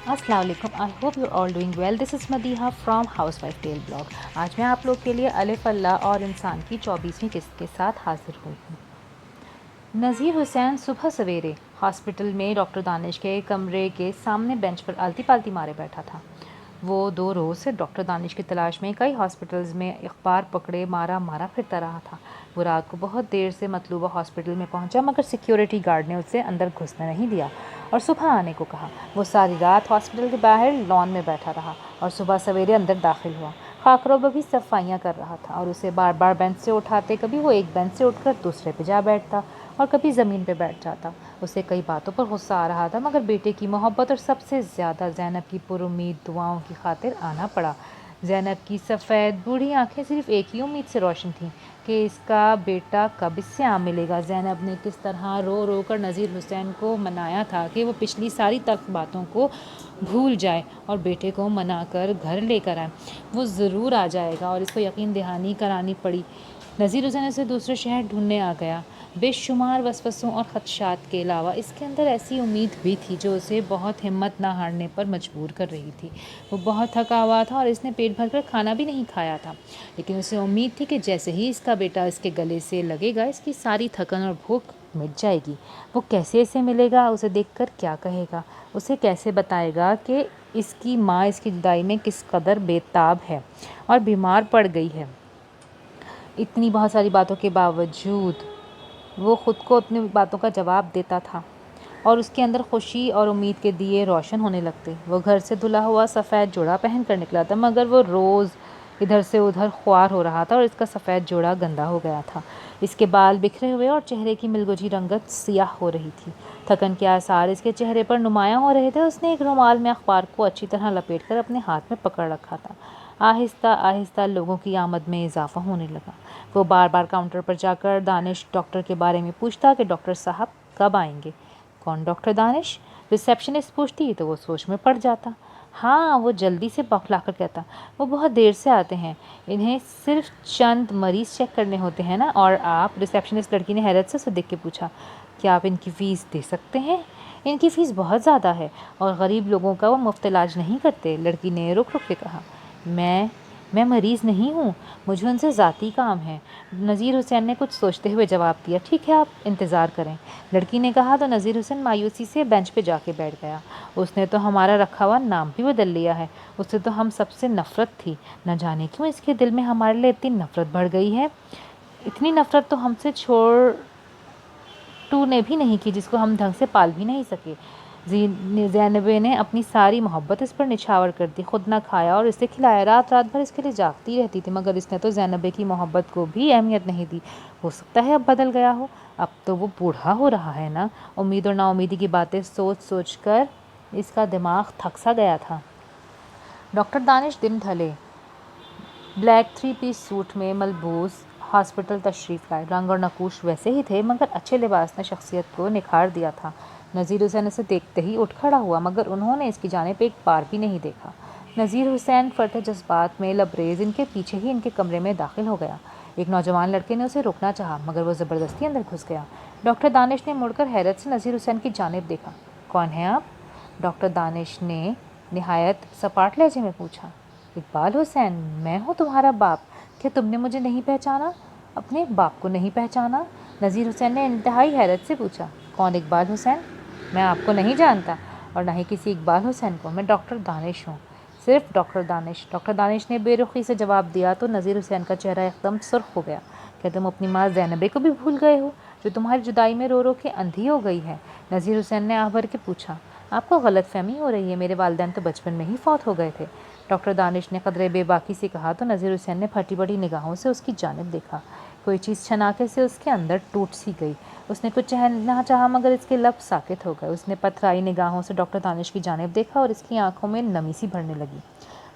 अस्सलाम वालेकुम। I hope you all doing well. This is Madiha from housewife tale blog. आज मैं आप लोग के लिए अलिफ अल्लाह और इंसान की 24वीं किस्त के साथ हाजिर हुई हूँ। नज़ीर हुसैन सुबह सवेरे हॉस्पिटल में डॉक्टर दानिश के कमरे के सामने बेंच पर आलती पालती मारे बैठा था। वो 2 रोज़ से डॉक्टर दानिश की तलाश में कई हॉस्पिटल्स में अखबार पकड़े मारा मारा फिरता रहा था। वो रात को बहुत देर से मतलूबा हॉस्पिटल में पहुंचा, मगर सिक्योरिटी गार्ड ने उसे अंदर घुसने नहीं दिया और सुबह आने को कहा। वो सारी रात हॉस्पिटल के बाहर लॉन में बैठा रहा और सुबह सवेरे अंदर दाखिल हुआ। खाकरोब भी सफाइयाँ कर रहा था और उसे बार बार बेंच से उठाते। कभी वो एक बेंच से उठकर दूसरे पे जा बैठता और कभी ज़मीन पे बैठ जाता। उसे कई बातों पर गुस्सा आ रहा था, मगर बेटे की मोहब्बत और सबसे ज़्यादा ज़ैनब की पुरुम्मीद दुआओं की खातिर आना पड़ा। ज़ैनब की सफ़ेद बूढ़ी आंखें सिर्फ एक ही उम्मीद से रोशन थीं कि इसका बेटा कब इससे आ मिलेगा। ज़ैनब ने किस तरह रो रो कर नज़ीर हुसैन को मनाया था कि वो पिछली सारी तल्ख बातों को भूल जाए और बेटे को मना कर घर लेकर आए। वो ज़रूर आ जाएगा और इसको यकीन दहानी करानी पड़ी। नज़ीर हुसैन उसे दूसरे शहर ढूंढने आ गया। बेशुमार वसवसों और ख़दशात के अलावा इसके अंदर ऐसी उम्मीद भी थी जो उसे बहुत हिम्मत ना हारने पर मजबूर कर रही थी। वो बहुत थका हुआ था और इसने पेट भरकर खाना भी नहीं खाया था, लेकिन उसे उम्मीद थी कि जैसे ही इसका बेटा इसके गले से लगेगा इसकी सारी थकन और भूख मिट जाएगी। वो कैसे इसे मिलेगा, उसे देखकर क्या कहेगा, उसे कैसे बताएगा कि इसकी माँ इसकी जुदाई में किस कदर बेताब है और बीमार पड़ गई है। इतनी बहुत सारी बातों के बावजूद वो ख़ुद को अपनी बातों का जवाब देता था और उसके अंदर खुशी और उम्मीद के दिए रोशन होने लगते। वो घर से धुला हुआ सफ़ेद जोड़ा पहन कर निकला था, मगर वो रोज़ इधर से उधर ख्वार हो रहा था और इसका सफ़ेद जोड़ा गंदा हो गया था। इसके बाल बिखरे हुए और चेहरे की मिलगुजी रंगत सियाह हो रही थी। थकन के आसार इसके चेहरे पर नुमायाँ हो रहे थे। उसने एक रुमाल में अखबार को अच्छी तरह लपेट कर अपने हाथ में पकड़ रखा था। आहिस्ता आहिस्ता लोगों की आमद में इजाफा होने लगा। वो बार बार काउंटर पर जाकर दानिश डॉक्टर के बारे में पूछता कि डॉक्टर साहब कब आएंगे। कौन डॉक्टर दानिश? रिसेप्शनिस्ट पूछती तो वो सोच में पड़ जाता। हाँ, वो जल्दी से बौखलाकर कहता, वो बहुत देर से आते हैं, इन्हें सिर्फ चंद मरीज़ चेक करने होते हैं ना। और आप? रिसेप्शनिस्ट लड़की ने हैरत से उसे देख के पूछा। क्या आप इनकी फ़ीस दे सकते हैं? इनकी फ़ीस बहुत ज़्यादा है और गरीब लोगों का वो मुफ्त इलाज नहीं करते, लड़की ने रुक रुक के कहा। मैं मरीज़ नहीं हूँ, मुझे उनसे ज़ाती काम है। नज़ीर हुसैन ने कुछ सोचते हुए जवाब दिया। ठीक है, आप इंतज़ार करें, लड़की ने कहा। तो नज़ीर हुसैन मायूसी से बेंच पे जाके बैठ गया। उसने तो हमारा रखा हुआ नाम भी बदल लिया है। उससे तो हम सबसे नफ़रत थी, न जाने क्यों इसके दिल में हमारे लिए इतनी नफ़रत बढ़ गई है। इतनी नफ़रत तो हमसे छोटू ने भी नहीं की, जिसको हम ढंग से पाल भी नहीं सके। ज़ैनब ने अपनी सारी मोहब्बत इस पर निछावर कर दी, खुद ना खाया और इसे खिलाया, रात रात भर इसके लिए जागती रहती थी, मगर इसने तो ज़ैनब की मोहब्बत को भी अहमियत नहीं दी। हो सकता है अब बदल गया हो, अब तो वो बूढ़ा हो रहा है ना। उम्मीद और नाउमीदी की बातें सोच सोच कर इसका दिमाग थक सा गया था। डॉक्टर दानिश दिन ढले ब्लैक 3 पीस सूट में मलबूस हॉस्पिटल तशरीफ़ लाए। रंग और नकूश वैसे ही थे, मगर अच्छे लिबास ने शख्सियत को निखार दिया था। नज़ीर हुसैन उसे देखते ही उठ खड़ा हुआ, मगर उन्होंने इसकी जानिब एक बार भी नहीं देखा। नज़ीर हुसैन फटे जज्बात में लबरेज इनके पीछे ही इनके कमरे में दाखिल हो गया। एक नौजवान लड़के ने उसे रोकना चाहा, मगर वो ज़बरदस्ती अंदर घुस गया। डॉक्टर दानिश ने मुड़कर हैरत से नज़ीर हुसैन की जानिब देखा। कौन है आप? डॉक्टर दानिश ने निहायत सपाट लहजे में पूछा। इकबाल हुसैन, मैं हूँ तुम्हारा बाप। क्या तुमने मुझे नहीं पहचाना? अपने बाप को नहीं पहचाना? नज़ीर हुसैन ने इंतहाई हैरत से पूछा। कौन इकबाल हुसैन? मैं आपको नहीं जानता और ना ही किसी इकबाल हुसैन को। मैं डॉक्टर दानिश हूँ, सिर्फ डॉक्टर दानिश। डॉक्टर दानिश ने बेरुखी से जवाब दिया तो नज़ीर हुसैन का चेहरा एकदम सुर्ख हो गया। क्या तुम अपनी माँ ज़ैनबे को भी भूल गए हो, जो तुम्हारी जुदाई में रो रो के अंधी हो गई है? नज़ीर हुसैन ने आह भर के पूछा। आपको गलतफहमी हो रही है, मेरे वालिदैन तो बचपन में ही फौत हो गए थे, डॉक्टर दानिश ने कदरे बेबाकी से कहा। तो नज़ीर हुसैन ने फटी पड़ी निगाहों से उसकी जानिब देखा। कोई चीज़ छनाके से उसके अंदर टूट सी गई। उसने कुछ कहना चाहा, मगर इसके लब साकित हो गए। उसने पथराई निगाहों से डॉक्टर दानिश की जानिब देखा और इसकी आंखों में नमी सी भरने लगी।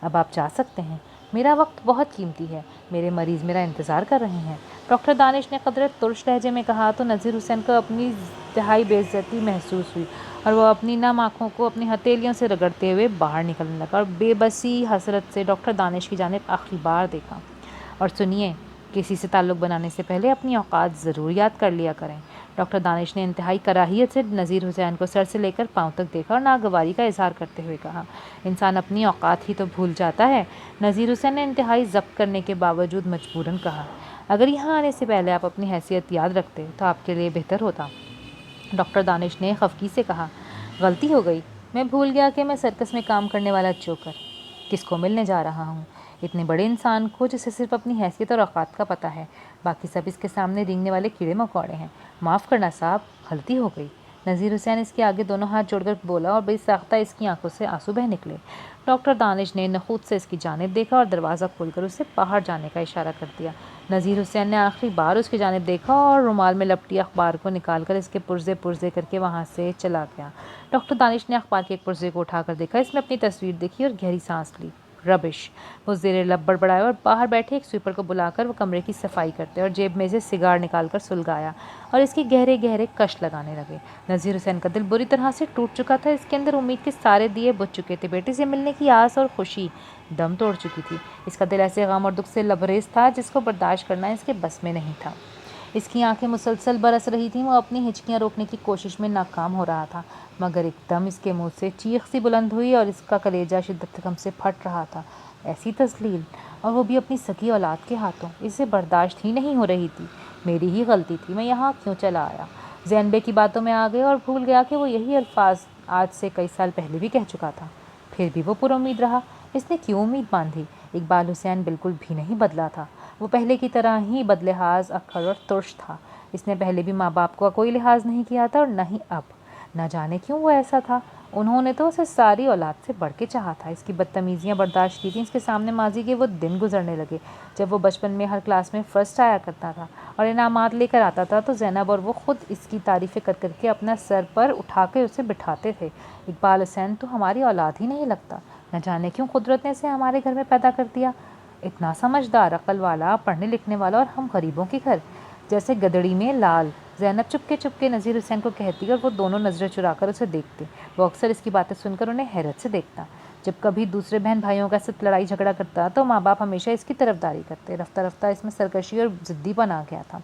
अब आप जा सकते हैं, मेरा वक्त बहुत कीमती है, मेरे मरीज़ मेरा इंतज़ार कर रहे हैं, डॉक्टर दानिश ने कदरे तुर्श लहजे में कहा। तो नज़ीर हुसैन को अपनी इंतहाई बेइज्जती महसूस हुई और वो अपनी नम आँखों को अपनी हथेलियों से रगड़ते हुए बाहर निकलने लगा और बेबसी हसरत से डॉक्टर दानिश की जानिब आखिरी बार देखा। और सुनिए, किसी से ताल्लुक़ बनाने से पहले अपनी औकात ज़रूर याद कर लिया करें। डॉक्टर दानिश ने इंतहाई कराहियत से नज़ीर हुसैन को सर से लेकर पाँव तक देखा और नागवारी का इजहार करते हुए कहा, इंसान अपनी औकात ही तो भूल जाता है। नज़ीर हुसैन ने इंतहाई ज़ब्त करने के बावजूद मजबूरन कहा, अगर यहाँ आने से पहले आप अपनी हैसियत याद रखते तो आपके लिए बेहतर होता। डॉक्टर दानिश ने खफगी से कहा, गलती हो गई, मैं भूल गया कि मैं सर्कस में काम करने वाला जोकर किसको मिलने जा रहा हूँ। इतने बड़े इंसान को जिसे सिर्फ अपनी हैसियत और औकात का पता है, बाकी सब इसके सामने रेंगने वाले कीड़े मकोड़े हैं। माफ़ करना साहब, गलती हो गई। नज़ीर हुसैन इसके आगे दोनों हाथ जोड़कर बोला और बेसाख्ता इसकी आंखों से आंसू बह निकले। डॉक्टर दानिश ने नखूत से इसकी जानिब देखा और दरवाज़ा खोलकर उसे बाहर जाने का इशारा कर दिया। नज़ीर हुसैन ने आखिरी बार उसकी जानिब देखा और रुमाल में लपटी अखबार को निकालकर इसके पुर्जे पुर्जे करके वहाँ से चला गया। डॉक्टर दानिश ने अखबार के एक पुर्जे को उठाकर देखा, इसमें अपनी तस्वीर देखी और गहरी सांस ली। रबिश। वो ज़ेरे लब बड़बड़ाया और बाहर बैठे एक स्वीपर को बुलाकर वो कमरे की सफाई करते और जेब में से सिगार निकालकर सुलगाया और इसके गहरे गहरे कश लगाने लगे। नज़ीर हुसैन का दिल बुरी तरह से टूट चुका था। इसके अंदर उम्मीद के सारे दिए बुझ चुके थे। बेटे से मिलने की आस और खुशी दम तोड़ चुकी थी। इसका दिल ऐसे गम और दुख से लबरेज था जिसको बर्दाश्त करना इसके बस में नहीं था। इसकी आंखें मुसलसल बरस रही थीं। वो अपनी हिचकियां रोकने की कोशिश में नाकाम हो रहा था, मगर एकदम इसके मुंह से चीख सी बुलंद हुई और इसका कलेजा शिद्दत गम से फट रहा था। ऐसी तस्लील, और वो भी अपनी सगी औलाद के हाथों, इसे बर्दाश्त ही नहीं हो रही थी। मेरी ही गलती थी, मैं यहाँ क्यों चला आया। ज़ैनबे की बातों में आ गया और भूल गया कि वो यही अल्फाज आज से कई साल पहले भी कह चुका था। फिर भी वो पुरुम्मीद रहा। इसने क्यों उम्मीद बांधी? इकबाल हुसैन बिल्कुल भी नहीं बदला था। वो पहले की तरह ही बदलिहाज, अक्खड़ और तुर्श था। इसने पहले भी माँ बाप का कोई लिहाज नहीं किया था और न ही अब। न जाने क्यों वो ऐसा था। उन्होंने तो उसे सारी औलाद से बढ़ के चाहा था। इसकी बदतमीजियाँ बर्दाश्त की थी। इसके सामने माजी के वो दिन गुजरने लगे जब वो बचपन में हर क्लास में फ़र्स्ट आया करता था और इनामात लेकर आता था तो ज़ैनब और वो ख़ुद इसकी तारीफ़ें कर करके अपना सर पर उठा के उसे बिठाते थे। इकबाल हुसैन तो हमारी औलाद ही नहीं लगता। न जाने क्यों कुदरत ने इसे हमारे घर में पैदा कर दिया। इतना समझदार, अक्ल वाला, पढ़ने लिखने वाला, और हम गरीबों के घर जैसे गदड़ी में लाल। ज़ैनब चुपके चुपके नज़ीर हुसैन को कहती और वो दोनों नज़रें चुराकर उसे देखते। वो अक्सर इसकी बातें सुनकर उन्हें हैरत से देखता। जब कभी दूसरे बहन भाइयों का साथ लड़ाई झगड़ा करता तो माँ बाप हमेशा इसकी तरफदारी करते। रफ्ता रफ्ता इसमें सरकशी और ज़िद्दीपन आ गया था।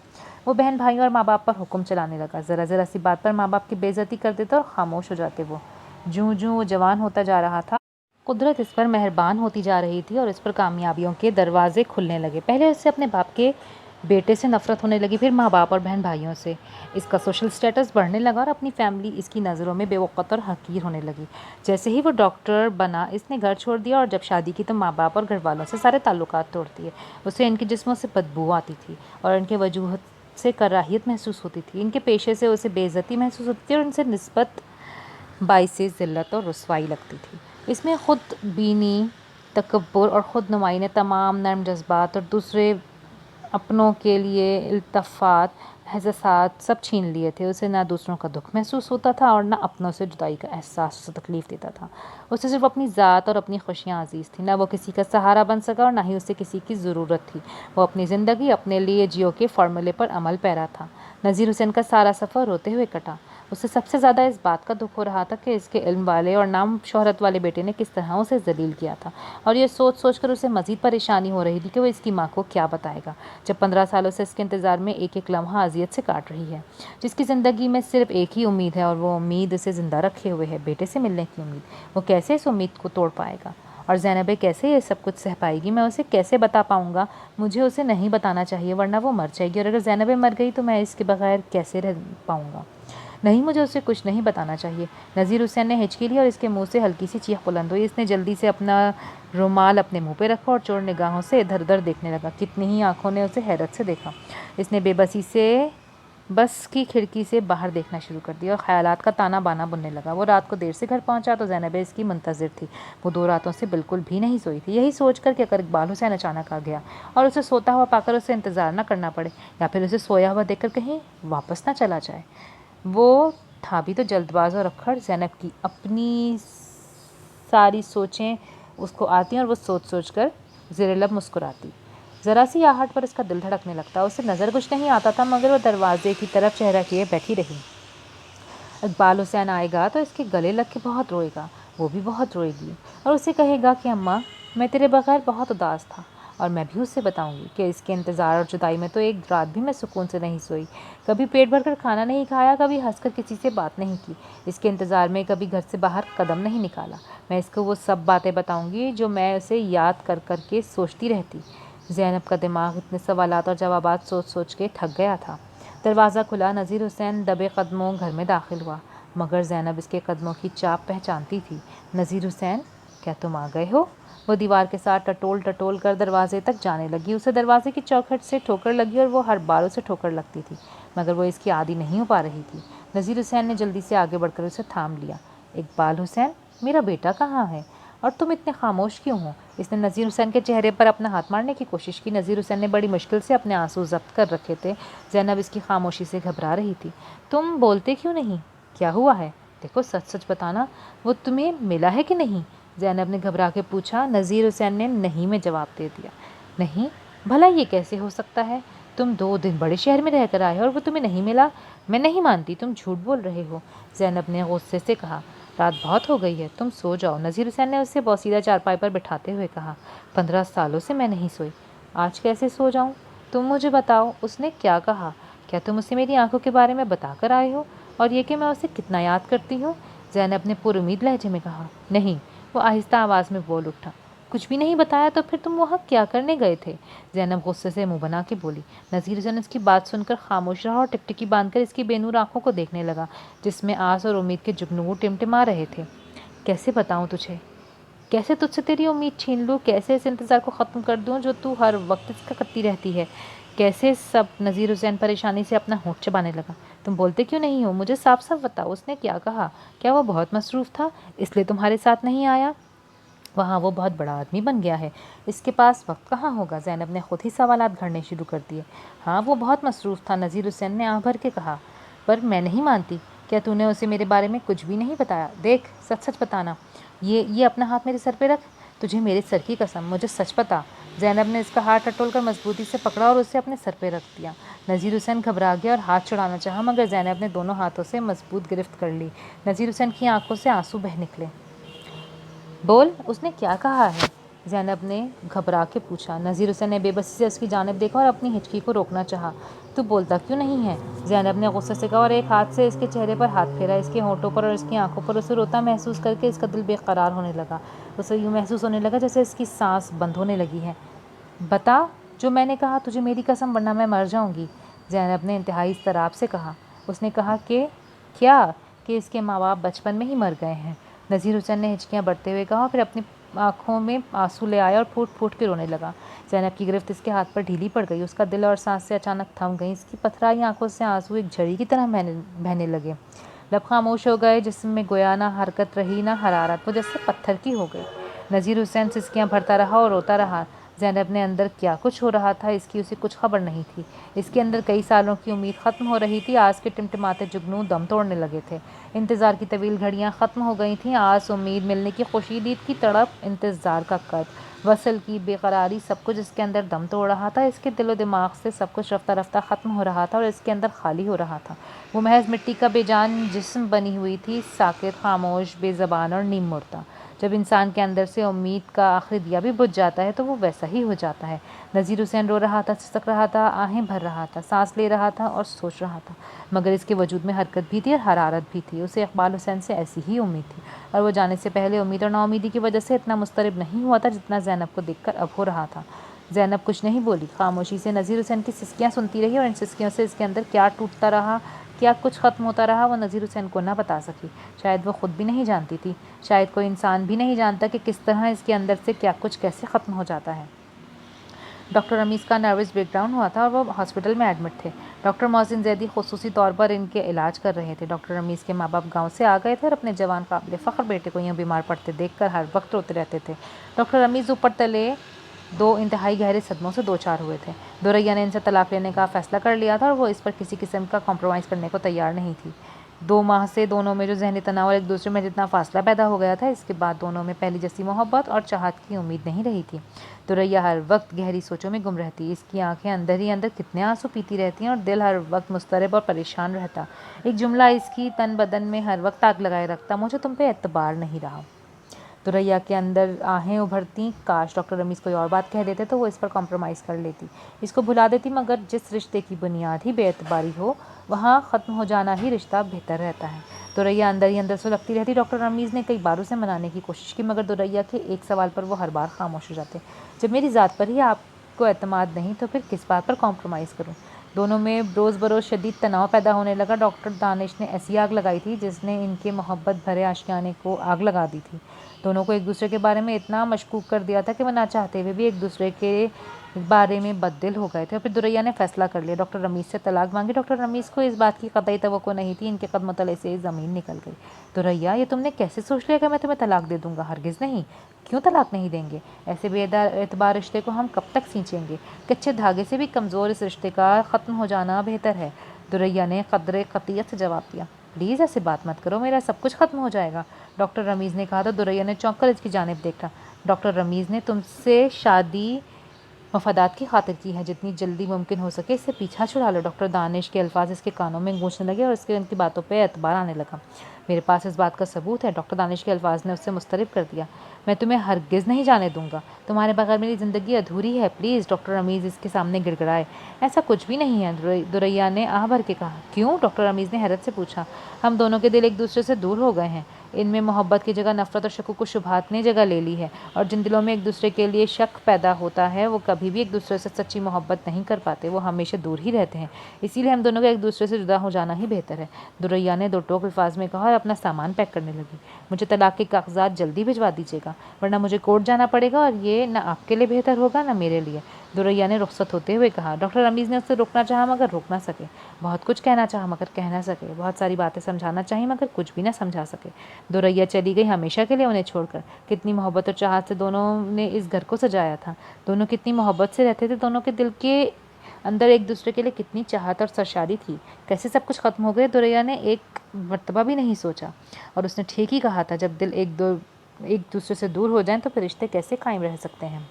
वो बहन भाइयों और माँ बाप पर हुक्म चलाने लगा। ज़रा ज़रा सी बात पर माँ बाप की बेइज्जती कर देता और खामोश हो जाते। वो जूँ वो जवान होता जा रहा था, कुदरत इस पर मेहरबान होती जा रही थी और इस पर कामयाबियों के दरवाजे खुलने लगे। पहले उससे अपने बाप के बेटे से नफ़रत होने लगी, फिर माँ बाप और बहन भाइयों से। इसका सोशल स्टेटस बढ़ने लगा और अपनी फैमिली इसकी नज़रों में बेवक़्त और हकीर होने लगी। जैसे ही वो डॉक्टर बना, इसने घर छोड़ दिया और जब शादी की तो माँ बाप और घर वालों से सारे ताल्लुकात तोड़ दिए। उसे इनके जिस्मों से बदबू आती थी और इनके वजूहत से कराहियत महसूस होती थी। इनके पेशे से उसे बेइज्जती महसूस होती थी और इनसे निस्बत बाइसे ज़िल्लत और रुसवाई लगती थी। इसमें ख़ुद बीनी, तकब्बुर और ख़ुद नुमाई ने तमाम नर्म जज्बात और दूसरे अपनों के लिए इल्तफ़ात, एहसासात सब छीन लिए थे। उसे ना दूसरों का दुख महसूस होता था और ना अपनों से जुदाई का एहसास उसे तकलीफ़ देता था। उसे सिर्फ अपनी ज़ात और अपनी खुशियाँ अजीज़ थी। ना वो किसी का सहारा बन सका और ना ही उसे किसी की ज़रूरत थी। वो अपनी ज़िंदगी अपने लिए जियो के फ़ॉर्मूले पर अमल पैरा था। नज़ीर हुसैन का सारा सफ़र रोते हुए कटा। उसे सबसे ज़्यादा इस बात का दुख हो रहा था कि इसके इल्म वाले और नाम शोहरत वाले बेटे ने किस तरह उसे जलील किया था, और ये सोच सोच कर उसे मज़ीद परेशानी हो रही थी कि वो इसकी माँ को क्या बताएगा, जब 15 सालों से इसके इंतज़ार में एक एक लम्हा अजियत से काट रही है। जिसकी ज़िंदगी में सिर्फ एक ही उम्मीद है और वो उम्मीद उसे ज़िंदा रखे हुए है, बेटे से मिलने की उम्मीद। वो कैसे इस उम्मीद को तोड़ पाएगा? और ज़ैनब कैसे ये सब कुछ सह पाएगी? मैं उसे कैसे बता पाऊँगा? मुझे उसे नहीं बताना चाहिए वरना वो मर जाएगी, और अगर ज़ैनब मर गई तो मैं इसके बगैर कैसे रह पाऊँगा? नहीं, मुझे उसे कुछ नहीं बताना चाहिए। नज़ीर हुसैन ने हिचकी ली और इसके मुंह से हल्की सी चीख बुलंद हुई। इसने जल्दी से अपना रुमाल अपने मुंह पे रखा और चोर निगाहों से इधर उधर देखने लगा। कितनी ही आंखों ने उसे हैरत से देखा। इसने बेबसी से बस की खिड़की से बाहर देखना शुरू कर दिया और ख्यालात का ताना बाना बुनने लगा। वो रात को देर से घर पहुंचा तो ज़ैनब इसकी मुंतज़िर थी। वो 2 रातों से बिल्कुल भी नहीं सोई थी, यही सोच कर कि अगर इकबाल हुसैन अचानक आ गया और उसे सोता हुआ पाकर उसे इंतज़ार ना करना पड़े, या फिर उसे सोया हुआ देखकर कहीं वापस ना चला जाए। वो था भी तो जल्दबाज और अक्खड़। ज़ैनब की अपनी सारी सोचें उसको आती और वो सोच सोच कर ज़ेरे लब मुस्कुराती। ज़रा सी आहट पर इसका दिल धड़कने लगता। उसे नज़र कुछ नहीं आता था, मगर वो दरवाजे की तरफ चेहरा किए बैठी रही। इकबाल हुसैन आएगा तो इसके गले लग के बहुत रोएगा, वो भी बहुत रोएगी और उसे कहेगा कि अम्मा, मैं तेरे बगैर बहुत उदास था, اور میں بھی اسے بتاؤں گی کہ اس کے انتظار اور جدائی میں تو ایک رات بھی میں سکون سے نہیں سوئی، کبھی پیٹ بھر کر کھانا نہیں کھایا، کبھی ہنس کر کسی سے بات نہیں کی، اس کے انتظار میں کبھی گھر سے باہر قدم نہیں نکالا۔ میں اس کو وہ سب باتیں بتاؤں گی جو میں اسے یاد کر کر کے سوچتی رہتی۔ زینب کا دماغ اتنے سوالات اور جوابات سوچ سوچ کے تھک گیا تھا۔ دروازہ کھلا، نذیر حسین دبے قدموں گھر میں داخل ہوا، مگر زینب اس کے قدموں کی چاپ پہچانتی تھی۔ نذیر حسین، کیا تم آ گئے ہو؟ وہ دیوار کے ساتھ ٹٹول ٹٹول کر دروازے تک جانے لگی۔ اسے دروازے کی چوکھٹ سے ٹھوکر لگی اور وہ ہر بار اسے ٹھوکر لگتی تھی، مگر وہ اس کی عادی نہیں ہو پا رہی تھی۔ نذیر حسین نے جلدی سے آگے بڑھ کر اسے تھام لیا۔ اقبال حسین، میرا بیٹا کہاں ہے؟ اور تم اتنے خاموش کیوں ہو؟ اس نے نذیر حسین کے چہرے پر اپنا ہاتھ مارنے کی کوشش کی۔ نذیر حسین نے بڑی مشکل سے اپنے آنسو ضبط کر رکھے تھے۔ زینب اس کی خاموشی سے گھبرا رہی تھی۔ تم بولتے کیوں نہیں؟ کیا ہوا ہے؟ دیکھو، سچ سچ بتانا، وہ تمہیں ملا ہے کہ نہیں؟ زینب نے گھبرا کے پوچھا۔ نذیر حسین نے نہیں میں جواب دے دیا۔ نہیں؟ بھلا یہ کیسے ہو سکتا ہے؟ تم 2 دن بڑے شہر میں رہ کر آئے اور وہ تمہیں نہیں ملا؟ میں نہیں مانتی، تم جھوٹ بول رہے ہو، زینب نے غصے سے کہا۔ رات بہت ہو گئی ہے، تم سو جاؤ، نذیر حسین نے اسے بوسیدہ چارپائی پر بٹھاتے ہوئے کہا۔ 15 سالوں سے میں نہیں سوئی، آج کیسے سو جاؤں؟ تم مجھے بتاؤ، اس نے کیا کہا؟ کیا تم اسے میری آنکھوں کے بارے میں بتا کر آئے ہو، اور یہ کہ میں اسے کتنا یاد کرتی ہوں؟ زینب نے پر امید لہجے میں کہا۔ نہیں، وہ آہستہ آواز میں بول اٹھا۔ کچھ بھی نہیں بتایا تو پھر تم وہاں کیا کرنے گئے تھے؟ زینب غصے سے منہ بنا کے بولی۔ نذیر حسین اس کی بات سن کر خاموش رہا اور ٹکٹکی باندھ کر اس کی بے نور آنکھوں کو دیکھنے لگا، جس میں آس اور امید کے جگنو ٹمٹما رہے تھے۔ کیسے بتاؤں تجھے؟ کیسے تجھ سے تیری امید چھین لوں؟ کیسے اس انتظار کو ختم کر دوں جو تو ہر وقت اس کا کرتی رہتی ہے؟ کیسے سب؟ نذیر حسین پریشانی سے اپنا ہونٹ چبانے لگا۔ تم بولتے کیوں نہیں ہو؟ مجھے صاف صاف بتاؤ، اس نے کیا کہا؟ کیا وہ بہت مصروف تھا اس لیے تمہارے ساتھ نہیں آیا؟ وہاں وہ بہت بڑا آدمی بن گیا ہے، اس کے پاس وقت کہاں ہوگا؟ زینب نے خود ہی سوالات گھڑنے شروع کر دیے۔ ہاں، وہ بہت مصروف تھا، نذیر حسین نے آہ بھر کے کہا۔ پر میں نہیں مانتی، کیا تو نے اسے میرے بارے میں کچھ بھی نہیں بتایا؟ دیکھ، سچ سچ بتانا۔ یہ اپنا ہاتھ میرے سر پہ رکھ، تجھے میرے سر کی قسم، مجھے سچ بتا۔ زینب نے اس کا ہاتھ ٹٹول کر مضبوطی سے پکڑا اور اسے اپنے سر پہ رکھ دیا۔ نذیر حسین گھبرا گیا اور ہاتھ چھڑانا چاہا، مگر زینب نے دونوں ہاتھوں سے مضبوط گرفت کر لی۔ نذیر حسین کی آنکھوں سے آنسو بہہ نکلے۔ بول، اس نے کیا کہا ہے؟ زینب نے گھبرا کے پوچھا۔ نذیر حسین نے بے بسی سے اس کی جانب دیکھا اور اپنی ہچکی کو روکنا چاہا۔ تو بولتا کیوں نہیں ہے؟ زینب نے غصے سے کہا اور ایک ہاتھ سے اس کے چہرے پر ہاتھ پھیرا، اس کے ہونٹوں پر اور اس کی آنکھوں پر۔ اسے روتا محسوس کر کے اس کا دل بے قرار ہونے لگا۔ اسے یوں محسوس ہونے لگا جیسے اس کی سانس بند ہونے لگی ہے۔ بتا جو میں نے کہا، تجھے میری قسم، ورنہ میں مر جاؤں گی، زینب نے انتہائی اضطراب سے کہا۔ اس نے کہا کہ کیا؟ کہ اس کے ماں باپ بچپن میں ہی مر گئے ہیں، نذیر حسین نے ہچکیاں بڑھتے ہوئے کہا، پھر اپنی آنکھوں میں آنسو لے آیا اور پھوٹ پھوٹ کے رونے لگا۔ زینب کی گرفت اس کے ہاتھ پر ڈھیلی پڑ گئی، اس کا دل اور سانسیں اچانک تھم گئیں، اس کی پتھرائی آنکھوں سے آنسو ایک جھڑی کی طرح بہنے لگے۔ لب خاموش ہو گئے، جسم میں گویا نہ حرکت رہی نہ حرارت، وہ جیسے پتھر کی ہو گئی۔ نذیر حسین سسکیاں بھرتا رہا اور روتا رہا۔ زینب نے اندر کیا کچھ ہو رہا تھا اس کی اسے کچھ خبر نہیں تھی۔ اس کے اندر کئی سالوں کی امید ختم ہو رہی تھی، آس کے ٹمٹماتے جگنو دم توڑنے لگے تھے۔ انتظار کی طویل گھڑیاں ختم ہو گئی تھیں، آس، امید، ملنے کی خوشی، دید کی تڑپ، انتظار کا قد، وصل کی بے قراری، سب کچھ اس کے اندر دم توڑ رہا تھا۔ اس کے دل و دماغ سے سب کچھ رفتہ رفتہ ختم ہو رہا تھا اور اس کے اندر خالی ہو رہا تھا۔ وہ محض مٹی کا بے جان جسم بنی ہوئی تھی، ساکت، خاموش، بے زبان اور نیم مردہ۔ جب انسان کے اندر سے امید کا آخری دیا بھی بجھ جاتا ہے تو وہ ویسا ہی ہو جاتا ہے۔ نذیر حسین رو رہا تھا، سسک رہا تھا، آہیں بھر رہا تھا، سانس لے رہا تھا اور سوچ رہا تھا، مگر اس کے وجود میں حرکت بھی تھی اور حرارت بھی تھی۔ اسے اقبال حسین سے ایسی ہی امید تھی، اور وہ جانے سے پہلے امید اور نا امیدی کی وجہ سے اتنا مضطرب نہیں ہوا تھا جتنا زینب کو دیکھ کر اب ہو رہا تھا۔ زینب کچھ نہیں بولی، خاموشی سے نذیر حسین کی سسکیاں سنتی رہی، اور ان سسکیوں سے اس کے اندر کیا ٹوٹتا رہا، کیا کچھ ختم ہوتا رہا، وہ نذیر حسین کو نہ بتا سکی۔ شاید وہ خود بھی نہیں جانتی تھی، شاید کوئی انسان بھی نہیں جانتا کہ کس طرح اس کے اندر سے کیا کچھ کیسے ختم ہو جاتا ہے۔ ڈاکٹر رمیز کا نروس بریک ڈاؤن ہوا تھا اور وہ ہاسپٹل میں ایڈمٹ تھے۔ ڈاکٹر محسن زیدی خصوصی طور پر ان کے علاج کر رہے تھے۔ ڈاکٹر رمیز کے ماں باپ گاؤں سے آ گئے تھے اور اپنے جوان قابل فخر بیٹے کو یوں بیمار پڑتے دیکھ کر ہر وقت روتے رہتے تھے۔ ڈاکٹر رمیز اوپر تلے 2 انتہائی گہرے صدموں سے دوچار ہوئے تھے۔ دوریا نے ان سے طلاق لینے کا فیصلہ کر لیا تھا اور وہ اس پر کسی قسم کا کمپرومائز کرنے کو تیار نہیں تھی۔ 2 ماہ سے دونوں میں جو ذہنی تناؤ اور ایک دوسرے میں جتنا فاصلہ پیدا ہو گیا تھا، اس کے بعد دونوں میں پہلی جیسی محبت اور چاہت کی امید نہیں رہی تھی۔ دوریا ہر وقت گہری سوچوں میں گم رہتی، اس کی آنکھیں اندر ہی اندر کتنے آنسو پیتی رہتی اور دل ہر وقت مضطرب اور پریشان رہتا۔ ایک جملہ اس کی تن بدن میں ہر وقت آگ لگائے رکھتا، مجھے تم پہ اعتبار نہیں رہا۔ दुरैया के अंदर आहें उभरती, काश डॉक्टर रमीज़ कोई और बात कह देते तो वो इस पर कॉम्प्रोमाइज़ कर लेती, इसको भुला देती, मगर जिस रिश्ते की बुनियाद ही बेएतबारी हो वहाँ ख़त्म हो जाना ही रिश्ता बेहतर रहता है। दुरैया अंदर ही अंदर सुलगती रहती। डॉक्टर रमीज़ ने कई बार उसे मनाने की कोशिश की, मगर दुरैया के एक सवाल पर वो हर बार खामोश हो जाते। जब मेरी ज़ात पर ही आपको एतमाद नहीं तो फिर किस बात पर कॉम्प्रोमाइज़ करूँ? दोनों में रोज़ बरोज़ शदीद तनाव पैदा होने लगा। डॉक्टर दानिश ने ऐसी आग लगाई थी जिसने इनके मोहब्बत भरे आशियाने को आग लगा दी थी। दोनों को एक दूसरे के बारे में इतना मशकूक कर दिया था कि वो ना चाहते हुए भी एक दूसरे के बारे में बददिल हो गए थे। और फिर दुरैया ने फैसला कर लिया, डॉक्टर रमीज़ से तलाक मांगी। डॉक्टर रमीज़ को इस बात की कतई तवक्को नहीं थी, इनके कदमों तले से ज़मीन निकल गई। दुरैया, ये तुमने कैसे सोच लिया कि मैं तुम्हें तलाक दे दूंगा? हरगिज़ नहीं। क्यों तलाक नहीं देंगे? ऐसे बेएतबार रिश्ते को हम कब तक सींचेंगे? कच्चे धागे से भी कमज़ोर इस रिश्ते का ख़त्म हो जाना बेहतर है। दुरैया ने कदरे क़तियत से जवाब दिया। प्लीज़ ऐसे बात मत करो, मेरा सब कुछ ख़त्म हो जाएगा, डॉक्टर रमीज़ ने कहा। तो दुरैया ने चौंक कर इसकी जानिब देखा। डॉक्टर रमीज़ ने तुमसे शादी मफादात की खातिर की है, जितनी जल्दी मुमकिन हो सके इससे पीछा छुड़ा लो। डॉक्टर दानिश के अल्फाज इसके कानों में गूंजने लगे और इसके उनकी बातों पे एतबार आने लगा। मेरे पास इस बात का सबूत है, डॉक्टर दानिश के अल्फाज ने उससे मुस्तरब कर दिया। मैं तुम्हें हरगिज़ नहीं जाने दूंगा, तुम्हारे बगैर मेरी ज़िंदगी अधूरी है। प्लीज़, डॉक्टर रमीज़ इसके सामने गिड़गिड़ाए। ऐसा कुछ भी नहीं है, दुरैया ने आह भर के कहा। क्यों? डॉक्टर रमीज़ ने हैरत से पूछा। हम दोनों के दिल एक दूसरे से दूर हो गए हैं। इनमें मोहब्बत की जगह नफ़रत और शकूक व शुबहात ने जगह ले ली है, और जिन दिलों में एक दूसरे के लिए शक पैदा होता है वो कभी भी एक दूसरे से सच्ची मोहब्बत नहीं कर पाते, वो हमेशा दूर ही रहते हैं। इसीलिए हम दोनों को एक दूसरे से जुदा हो जाना ही बेहतर है, दुरैया ने दो टोक अल्फाज में कहा और अपना सामान पैक करने लगी। मुझे तलाक के कागजात जल्दी भिजवा दीजिएगा, वरना मुझे कोर्ट जाना पड़ेगा, और ये न आपके लिए बेहतर होगा न मेरे लिए, दुरैया ने रुखसत होते हुए कहा। डॉक्टर रमीज़ ने उससे रोकना चाहा मगर रोक ना सके, बहुत कुछ कहना चाहा मगर कह ना सके, बहुत सारी बातें समझाना चाही मगर कुछ भी ना समझा सके। दुरैया चली गई हमेशा के लिए उन्हें छोड़कर। कितनी मोहब्बत और चाहत से दोनों ने इस घर को सजाया था, दोनों कितनी मोहब्बत से रहते थे, दोनों के दिल के अंदर एक दूसरे के लिए कितनी चाहत और सरशादी थी। कैसे सब कुछ ख़त्म हो गया, दुरैया ने एक मर्तबा भी नहीं सोचा। और उसने ठीक ही कहा था, जब दिल एक दूसरे से दूर हो जाएं तो फिर रिश्ते कैसे कायम रह सकते हैं।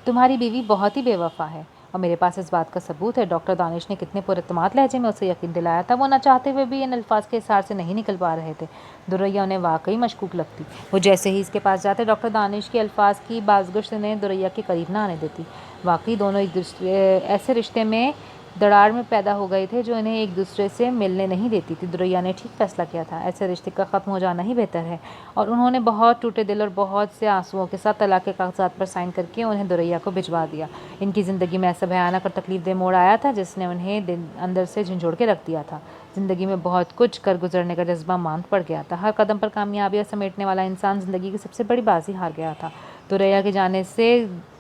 तुम्हारी बीवी बहुत ही बेवफा है, और मेरे पास इस बात का सबूत है। डॉक्टर दानिश ने कितने पुरएतमाद लहजे में उसे यकीन दिलाया था। वो न चाहते हुए भी इन अल्फाज के इशार से नहीं निकल पा रहे थे। दुरैया उन्हें वाकई मशकूक लगती। वो जैसे ही इसके पास जाते, डॉक्टर दानिश की अल्फाज की बाज़गुश्त ने दुरैया के करीब ना आने देती। वाकई दोनों एक दूसरे ऐसे रिश्ते में दरार में पैदा हो गए थे जो इन्हें एक दूसरे से मिलने नहीं देती थी। दुरैया ने ठीक फैसला किया था, ऐसे रिश्ते का ख़त्म हो जाना ही बेहतर है, और उन्होंने बहुत टूटे दिल और बहुत से आंसुओं के साथ तलाक के कागजात पर साइन करके उन्हें दुरैया को भिजवा दिया। इनकी ज़िंदगी में ऐसा भयानक और तकलीफ मोड़ आया था जिसने उन्हें दिल अंदर से झंझोड़ के रख दिया था। ज़िंदगी में बहुत कुछ कर गुजरने का जज्बा मांद पड़ गया था। हर कदम पर कामयाबियाँ समेटने वाला इंसान ज़िंदगी की सबसे बड़ी बाजी हार गया था। दुरैया के जाने से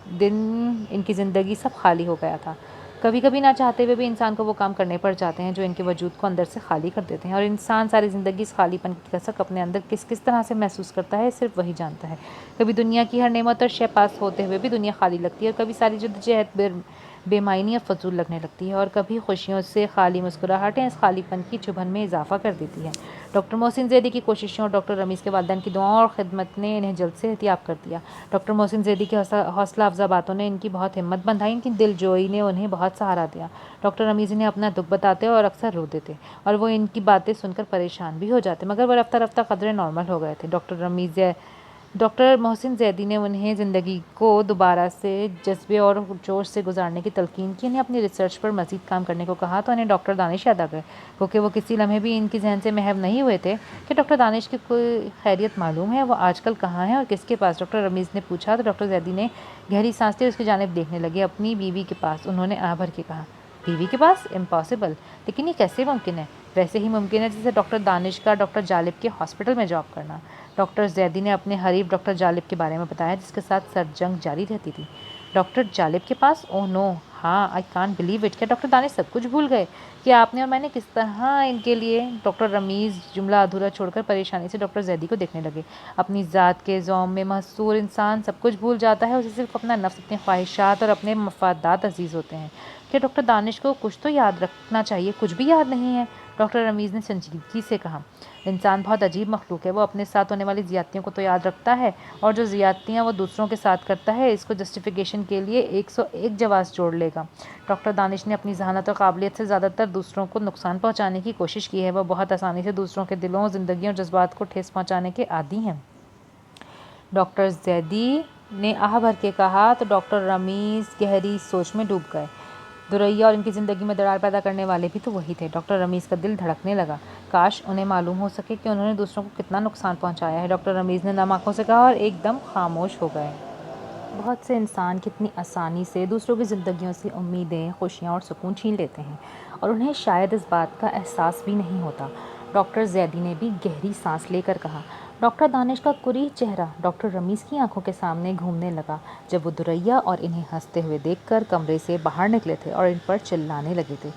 दिन इनकी ज़िंदगी सब खाली हो गया था। कभी कभी ना चाहते हुए भी इंसान को वो काम करने पड़ जाते हैं जो इनके वजूद को अंदर से खाली कर देते हैं, और इंसान सारी ज़िंदगी इस खालीपन की कसक अपने अंदर किस किस तरह से महसूस करता है सिर्फ वही जानता है। कभी दुनिया की हर नेमत और शय पास होते हुए भी दुनिया खाली लगती है, और कभी सारी जद्दोजहद बेमायनी और फजूल लगने लगती है, और कभी खुशियों से खाली मुस्कुराहटें इस खालीपन की चुभन में इजाफा कर देती है। डॉक्टर मोहसिन ज़ैदी की कोशिशों और डॉक्टर रमीज़ के वालिदैन की दुआओं और खिदमत ने इन्हें जल्द से एहतियाब कर दिया। डॉक्टर मोहसिन ज़ैदी की हौसला अफजा बातों ने इनकी बहुत हिम्मत बंधाई, इनकी दिलजोई ने उन्हें बहुत सहारा दिया। डॉक्टर रमीज़ इन्हें अपना दुख बताते और अक्सर रो देते, और वो इनकी बातें सुनकर परेशान भी हो जाते, मगर वो रफ्ता रफ्ता कदरे नॉर्मल हो गए थे। डॉक्टर मोहसिन ज़ैदी ने उन्हें ज़िंदगी को दोबारा से जज्बे और जोश से गुजारने की तलकीन की। इन्हें अपनी रिसर्च पर मज़ीद काम करने को कहा तो इन्हें डॉक्टर दानिश याद आ गए, क्योंकि वो किसी लम्हे भी इनकी जहन से महव नहीं हुए थे कि डॉक्टर दानिश की कोई खैरियत मालूम है, वो आजकल कहाँ है और किसके पास। डॉक्टर रमीज़ ने पूछा तो डॉक्टर ज़ैदी ने गहरी सांस ली, उसकी जानिब देखने लगे। अपनी बीवी के पास, उन्होंने आह भर के कहा। बीवी के पास? इम्पॉसिबल। लेकिन ये कैसे मुमकिन है? वैसे ही मुमकिन है जैसे डॉक्टर दानिश का डॉक्टर जालिब के हॉस्पिटल में जॉब करना। डॉक्टर ज़ैदी ने अपने हरीफ डॉक्टर जालिब के बारे में बताया, जिसके साथ सर जंग जारी रहती थी। डॉक्टर जालिब के पास? ओह नो, हाँ, आई कांट बिलीव इट। क्या डॉक्टर दानिश सब कुछ भूल गए कि आपने और मैंने किस तरह इनके लिए? डॉक्टर रमीज़ जुमला अधूरा छोड़कर परेशानी से डॉक्टर ज़ैदी को देखने लगे। अपनी ज़ात के ज़ौम में महसूर इंसान सब कुछ भूल जाता है, उसे सिर्फ अपना नफ्स, अपनी ख्वाहिशात और अपने मफादात अजीज़ होते हैं। क्या डॉक्टर दानिश को कुछ तो याद रखना चाहिए? कुछ भी याद नहीं है। डॉक्टर रमीज़ ने संजीदगी से कहा, इंसान बहुत अजीब मखलूक है। वो अपने साथ होने वाली ज़ियादतियों को तो याद रखता है, और जो ज़ियादतियाँ वो दूसरों के साथ करता है, इसको जस्टिफिकेशन के लिए 101 जवाब जोड़ लेगा। डॉक्टर दानिश ने अपनी जहानत और काबिलियत से ज़्यादातर दूसरों को नुकसान पहुँचाने की कोशिश की है। वह बहुत आसानी से दूसरों के दिलों, ज़िंदगी और जज्बात को ठेस पहुँचाने के आदी हैं। डॉक्टर जैदी ने आह भर के कहा तो डॉक्टर रमीज़ गहरी सोच में डूब गए। दुरैया और इनकी ज़िंदगी में दरार पैदा करने वाले भी तो वही थे। डॉक्टर रमीज़ का दिल धड़कने लगा। काश उन्हें मालूम हो सके कि उन्होंने दूसरों को कितना नुकसान पहुंचाया है। डॉक्टर रमीज़ ने नम आंखों से कहा और एकदम खामोश हो गए। बहुत से इंसान कितनी आसानी से दूसरों की ज़िंदगियों से उम्मीदें, खुशियाँ और सुकून छीन लेते हैं, और उन्हें शायद इस बात का एहसास भी नहीं होता। डॉक्टर जैदी ने भी गहरी सांस लेकर कहा। डॉक्टर दानिश का कुरीह चेहरा डॉक्टर रमीज़ की आंखों के सामने घूमने लगा जब वो दुरैया और इन्हें हंसते हुए देखकर कमरे से बाहर निकले थे और इन पर चिल्लाने लगे थे।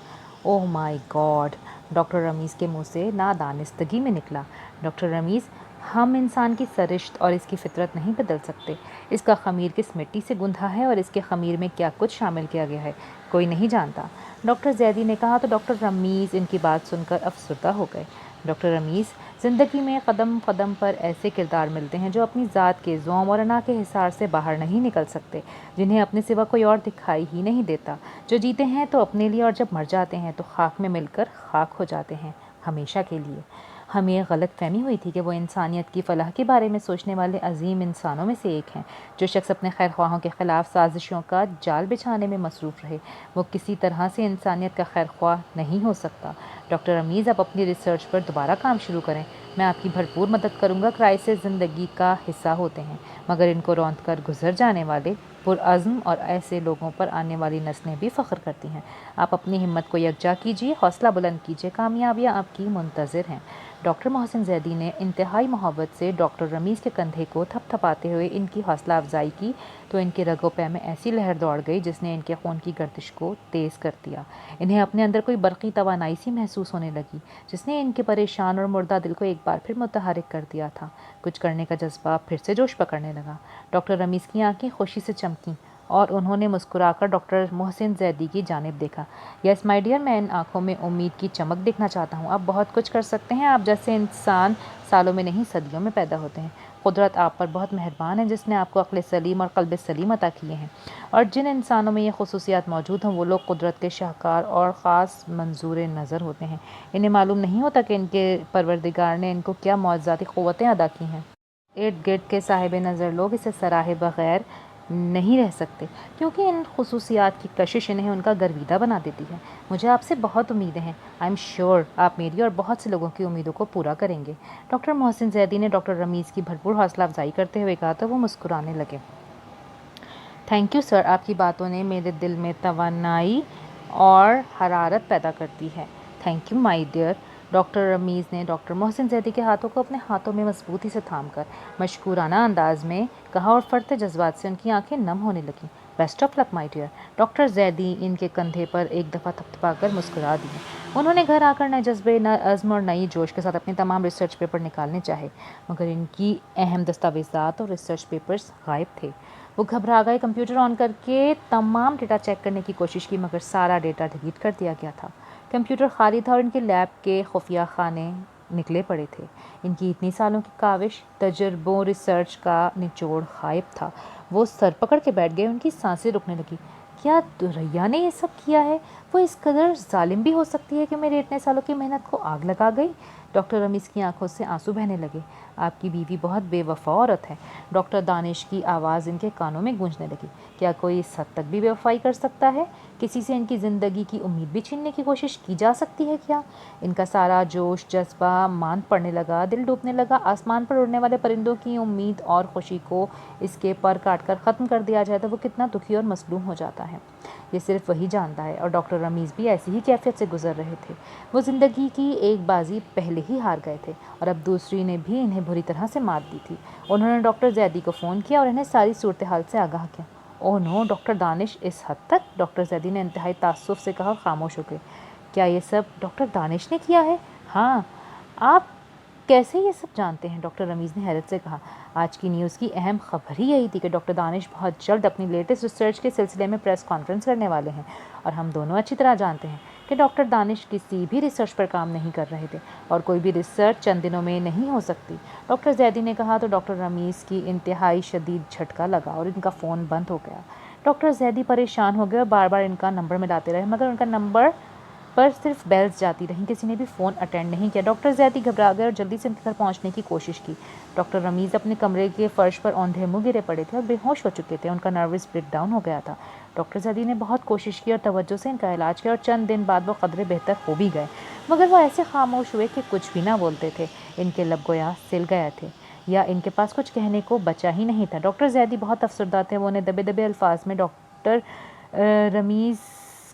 Oh my God! Doctor Ramiz के मुंह से नादानिस्तगी में निकला। डॉक्टर रमीज़, हम इंसान की सरिश्त और इसकी फितरत नहीं बदल सकते। इसका ख़मीर किस मिट्टी से गुंधा है और इसके ख़मीर में क्या कुछ शामिल किया गया है, कोई नहीं जानता। डॉक्टर जैदी ने कहा तो डॉक्टर रमीज़ इनकी बात सुनकर अफसरदा हो गए। डॉक्टर रमीज़, ज़िंदगी में क़दम क़दम पर ऐसे किरदार मिलते हैं जो अपनी ज़ात के ज़ौम और अना के हिसार से बाहर नहीं निकल सकते, जिन्हें अपने सिवा कोई और दिखाई ही नहीं देता, जो जीते हैं तो अपने लिए और जब मर जाते हैं तो खाक में मिलकर खाक हो जाते हैं, हमेशा के लिए। हमें गलत फहमी हुई थी कि वो इंसानियत की फ़लाह के बारे में सोचने वाले अजीम इंसानों में से एक हैं। जो शख्स अपने खैर ख्वाहों के ख़िलाफ़ साजिशों का जाल बिछाने में मसरूफ़ रहे, वो किसी तरह से इंसानियत का खैर ख्वाह नहीं हो सकता। डॉक्टर रमीज़, आप अपनी रिसर्च पर दोबारा काम शुरू करें। मैं आपकी भरपूर मदद करूँगा। क्राइसिस ज़िंदगी का हिस्सा होते हैं, मगर इनको रौंद कर गुजर जाने वाले पुरअज़्म और ऐसे लोगों पर आने वाली नस्लें भी फ़ख्र करती हैं। आप अपनी हिम्मत को यकजा कीजिए, हौसला बुलंद कीजिए, कामयाबियाँ आपकी मुंतज़िर हैं। डॉक्टर मोहसिन जैदी ने इंतहाई मोहब्बत से डॉक्टर रमीज़ के कंधे को थपथपाते हुए इनकी हौसला अफजाई की तो इनके रगो पै में ऐसी लहर दौड़ गई जिसने इनके खून की गर्दिश को तेज़ कर दिया। इन्हें अपने अंदर कोई बरक़ी तवानाई सी महसूस होने लगी जिसने इनके परेशान और मुर्दा दिल को एक बार फिर मुतहरिक कर दिया था। कुछ करने का जज्बा फिर से जोश पकड़ने लगा। डॉक्टर रमीज़ की आंखें खुशी से चमकीं और उन्होंने मुस्कुराकर डॉक्टर मोहसिन जैदी की जानिब देखा। यस माय डियर, मैं इन आँखों में उम्मीद की चमक देखना चाहता हूँ। आप बहुत कुछ कर सकते हैं। आप जैसे इंसान सालों में नहीं सदियों में पैदा होते हैं। कुदरत आप पर बहुत मेहरबान है जिसने आपको अक्ल सलीम और क़ल्ब सलीम अता किए हैं, और जिन इंसानों में ये खुसूसियात मौजूद हों वो लोग कुदरत के शाहकार और ख़ास मंजूर नज़र होते हैं। इन्हें मालूम नहीं होता कि इनके परवरदिगार ने इनको क्या मौजज़ाती क़ुव्वतें अदा की हैं। इर्द गिर्द के साहिब नज़र लोग इसे सराहे बग़ैर नहीं रह सकते, क्योंकि इन खुसूसियात की कशिश इन्हें उनका गर्विदा बना देती है। मुझे आपसे बहुत उम्मीदें हैं। आई एम श्योर आप मेरी और बहुत से लोगों की उम्मीदों को पूरा करेंगे। डॉक्टर मोहसिन जैदी ने डॉक्टर रमीज़ की भरपूर हौसला अफजाई करते हुए कहा तो वो मुस्कुराने लगे। थैंक यू सर, आपकी बातों ने मेरे दिल में तवानाई और हरारत पैदा करती है। Thank you my dear. Doctor Ramiz ने डॉक्टर मोहसिन जैदी के हाथों को अपने हाथों में मजबूती से थामकर मशकूराना अंदाज में कहा और फरते जज्बात से उनकी आंखें नम होने लगीं। Best of luck my dear. Doctor Zaidi इनके कंधे पर एक दफ़ा थपथपा कर मुस्कुरा दिए। उन्होंने घर आकर नए जज्बे, नए अज़्म और नई जोश के साथ अपने तमाम रिसर्च पेपर निकालने चाहे, मगर इनकी अहम दस्तावेज़ात और रिसर्च पेपर्स गायब थे। वो घबरा गए। कंप्यूटर ऑन करके तमाम डेटा चेक करने की कोशिश की, मगर सारा डेटा डिलीट कर दिया गया था। कंप्यूटर खाली था और इनके लैब के खुफिया खाने निकले पड़े थे। इनकी इतनी सालों की काविश, तजुर्बों, रिसर्च का निचोड़ गायब था। वो सर पकड़ के बैठ गए। उनकी सांसें रुकने लगी। क्या दुरैया ने ये सब किया है? वो इस कदर जालिम भी हो सकती है कि मेरे इतने सालों की मेहनत को आग लगा गई? डॉक्टर रमीज़ की आंखों से आंसू बहने लगे। आपकी बीवी बहुत बेवफा औरत है। डॉक्टर दानिश की आवाज़ इनके कानों में गूंजने लगी। क्या कोई इस हद तक भी बेवफाई कर सकता है? किसी से इनकी ज़िंदगी की उम्मीद भी छीनने की कोशिश की जा सकती है क्या? इनका सारा जोश जज्बा मांद पड़ने लगा, दिल डूबने लगा। आसमान पर उड़ने वाले परिंदों की उम्मीद और खुशी को इसके पर काट कर ख़त्म कर दिया जाए तो वो कितना दुखी और मसलूम हो जाता है, ये सिर्फ वही जानता है। और डॉक्टर रमीज़ भी ऐसी ही कैफियत से गुजर रहे थे। वो ज़िंदगी की एक बाजी पहले ही हार गए थे और अब दूसरी ने भी इन्हें बुरी तरह से मात दी थी। उन्होंने डॉक्टर जैदी को फ़ोन किया और इन्हें सारी सूरत हाल से आगाह किया। ओह नो डॉक्टर दानिश, इस हद तक? डॉक्टर जैदी ने इंतहाई तासुफ से कहा और ख़ामोश हो गए। क्या ये सब डॉक्टर दानिश ने किया है? हाँ। आप कैसे ये सब जानते हैं? डॉक्टर रमीज़ ने हैरत से कहा। आज की न्यूज़ की अहम खबर ही यही थी कि डॉक्टर दानिश बहुत जल्द अपनी लेटेस्ट रिसर्च के सिलसिले में प्रेस कॉन्फ्रेंस करने वाले हैं, और हम दोनों अच्छी तरह जानते हैं کہ ڈاکٹر دانش کسی بھی ریسرچ پر کام نہیں کر رہے تھے اور کوئی بھی ریسرچ چند دنوں میں نہیں ہو سکتی۔ ڈاکٹر زیدی نے کہا تو ڈاکٹر رمیز کی انتہائی شدید جھٹکا لگا اور ان کا فون بند ہو گیا۔ ڈاکٹر زیدی پریشان ہو گئے اور بار بار ان کا نمبر ملاتے رہے مگر ان کا نمبر پر صرف بیلز جاتی رہیں، کسی نے بھی فون اٹینڈ نہیں کیا۔ ڈاکٹر زیدی گھبرا گئے اور جلدی سے ان کے گھر پہنچنے کی کوشش کی۔ ڈاکٹر رمیز اپنے کمرے کے فرش پر اوندھے منہ گرے پڑے تھے اور بے ہوش ہو چکے تھے، ان کا نروس بریک ڈاؤن ہو گیا تھا۔ ڈاکٹر زیدی نے بہت کوشش کی اور توجہ سے ان کا علاج کیا اور چند دن بعد وہ قدرے بہتر ہو بھی گئے مگر وہ ایسے خاموش ہوئے کہ کچھ بھی نہ بولتے تھے، ان کے لب گویا سل گئے تھے یا ان کے پاس کچھ کہنے کو بچا ہی نہیں تھا۔ ڈاکٹر زیدی بہت افسردہ تھے، وہ انہیں دبے دبے الفاظ میں ڈاکٹر رمیز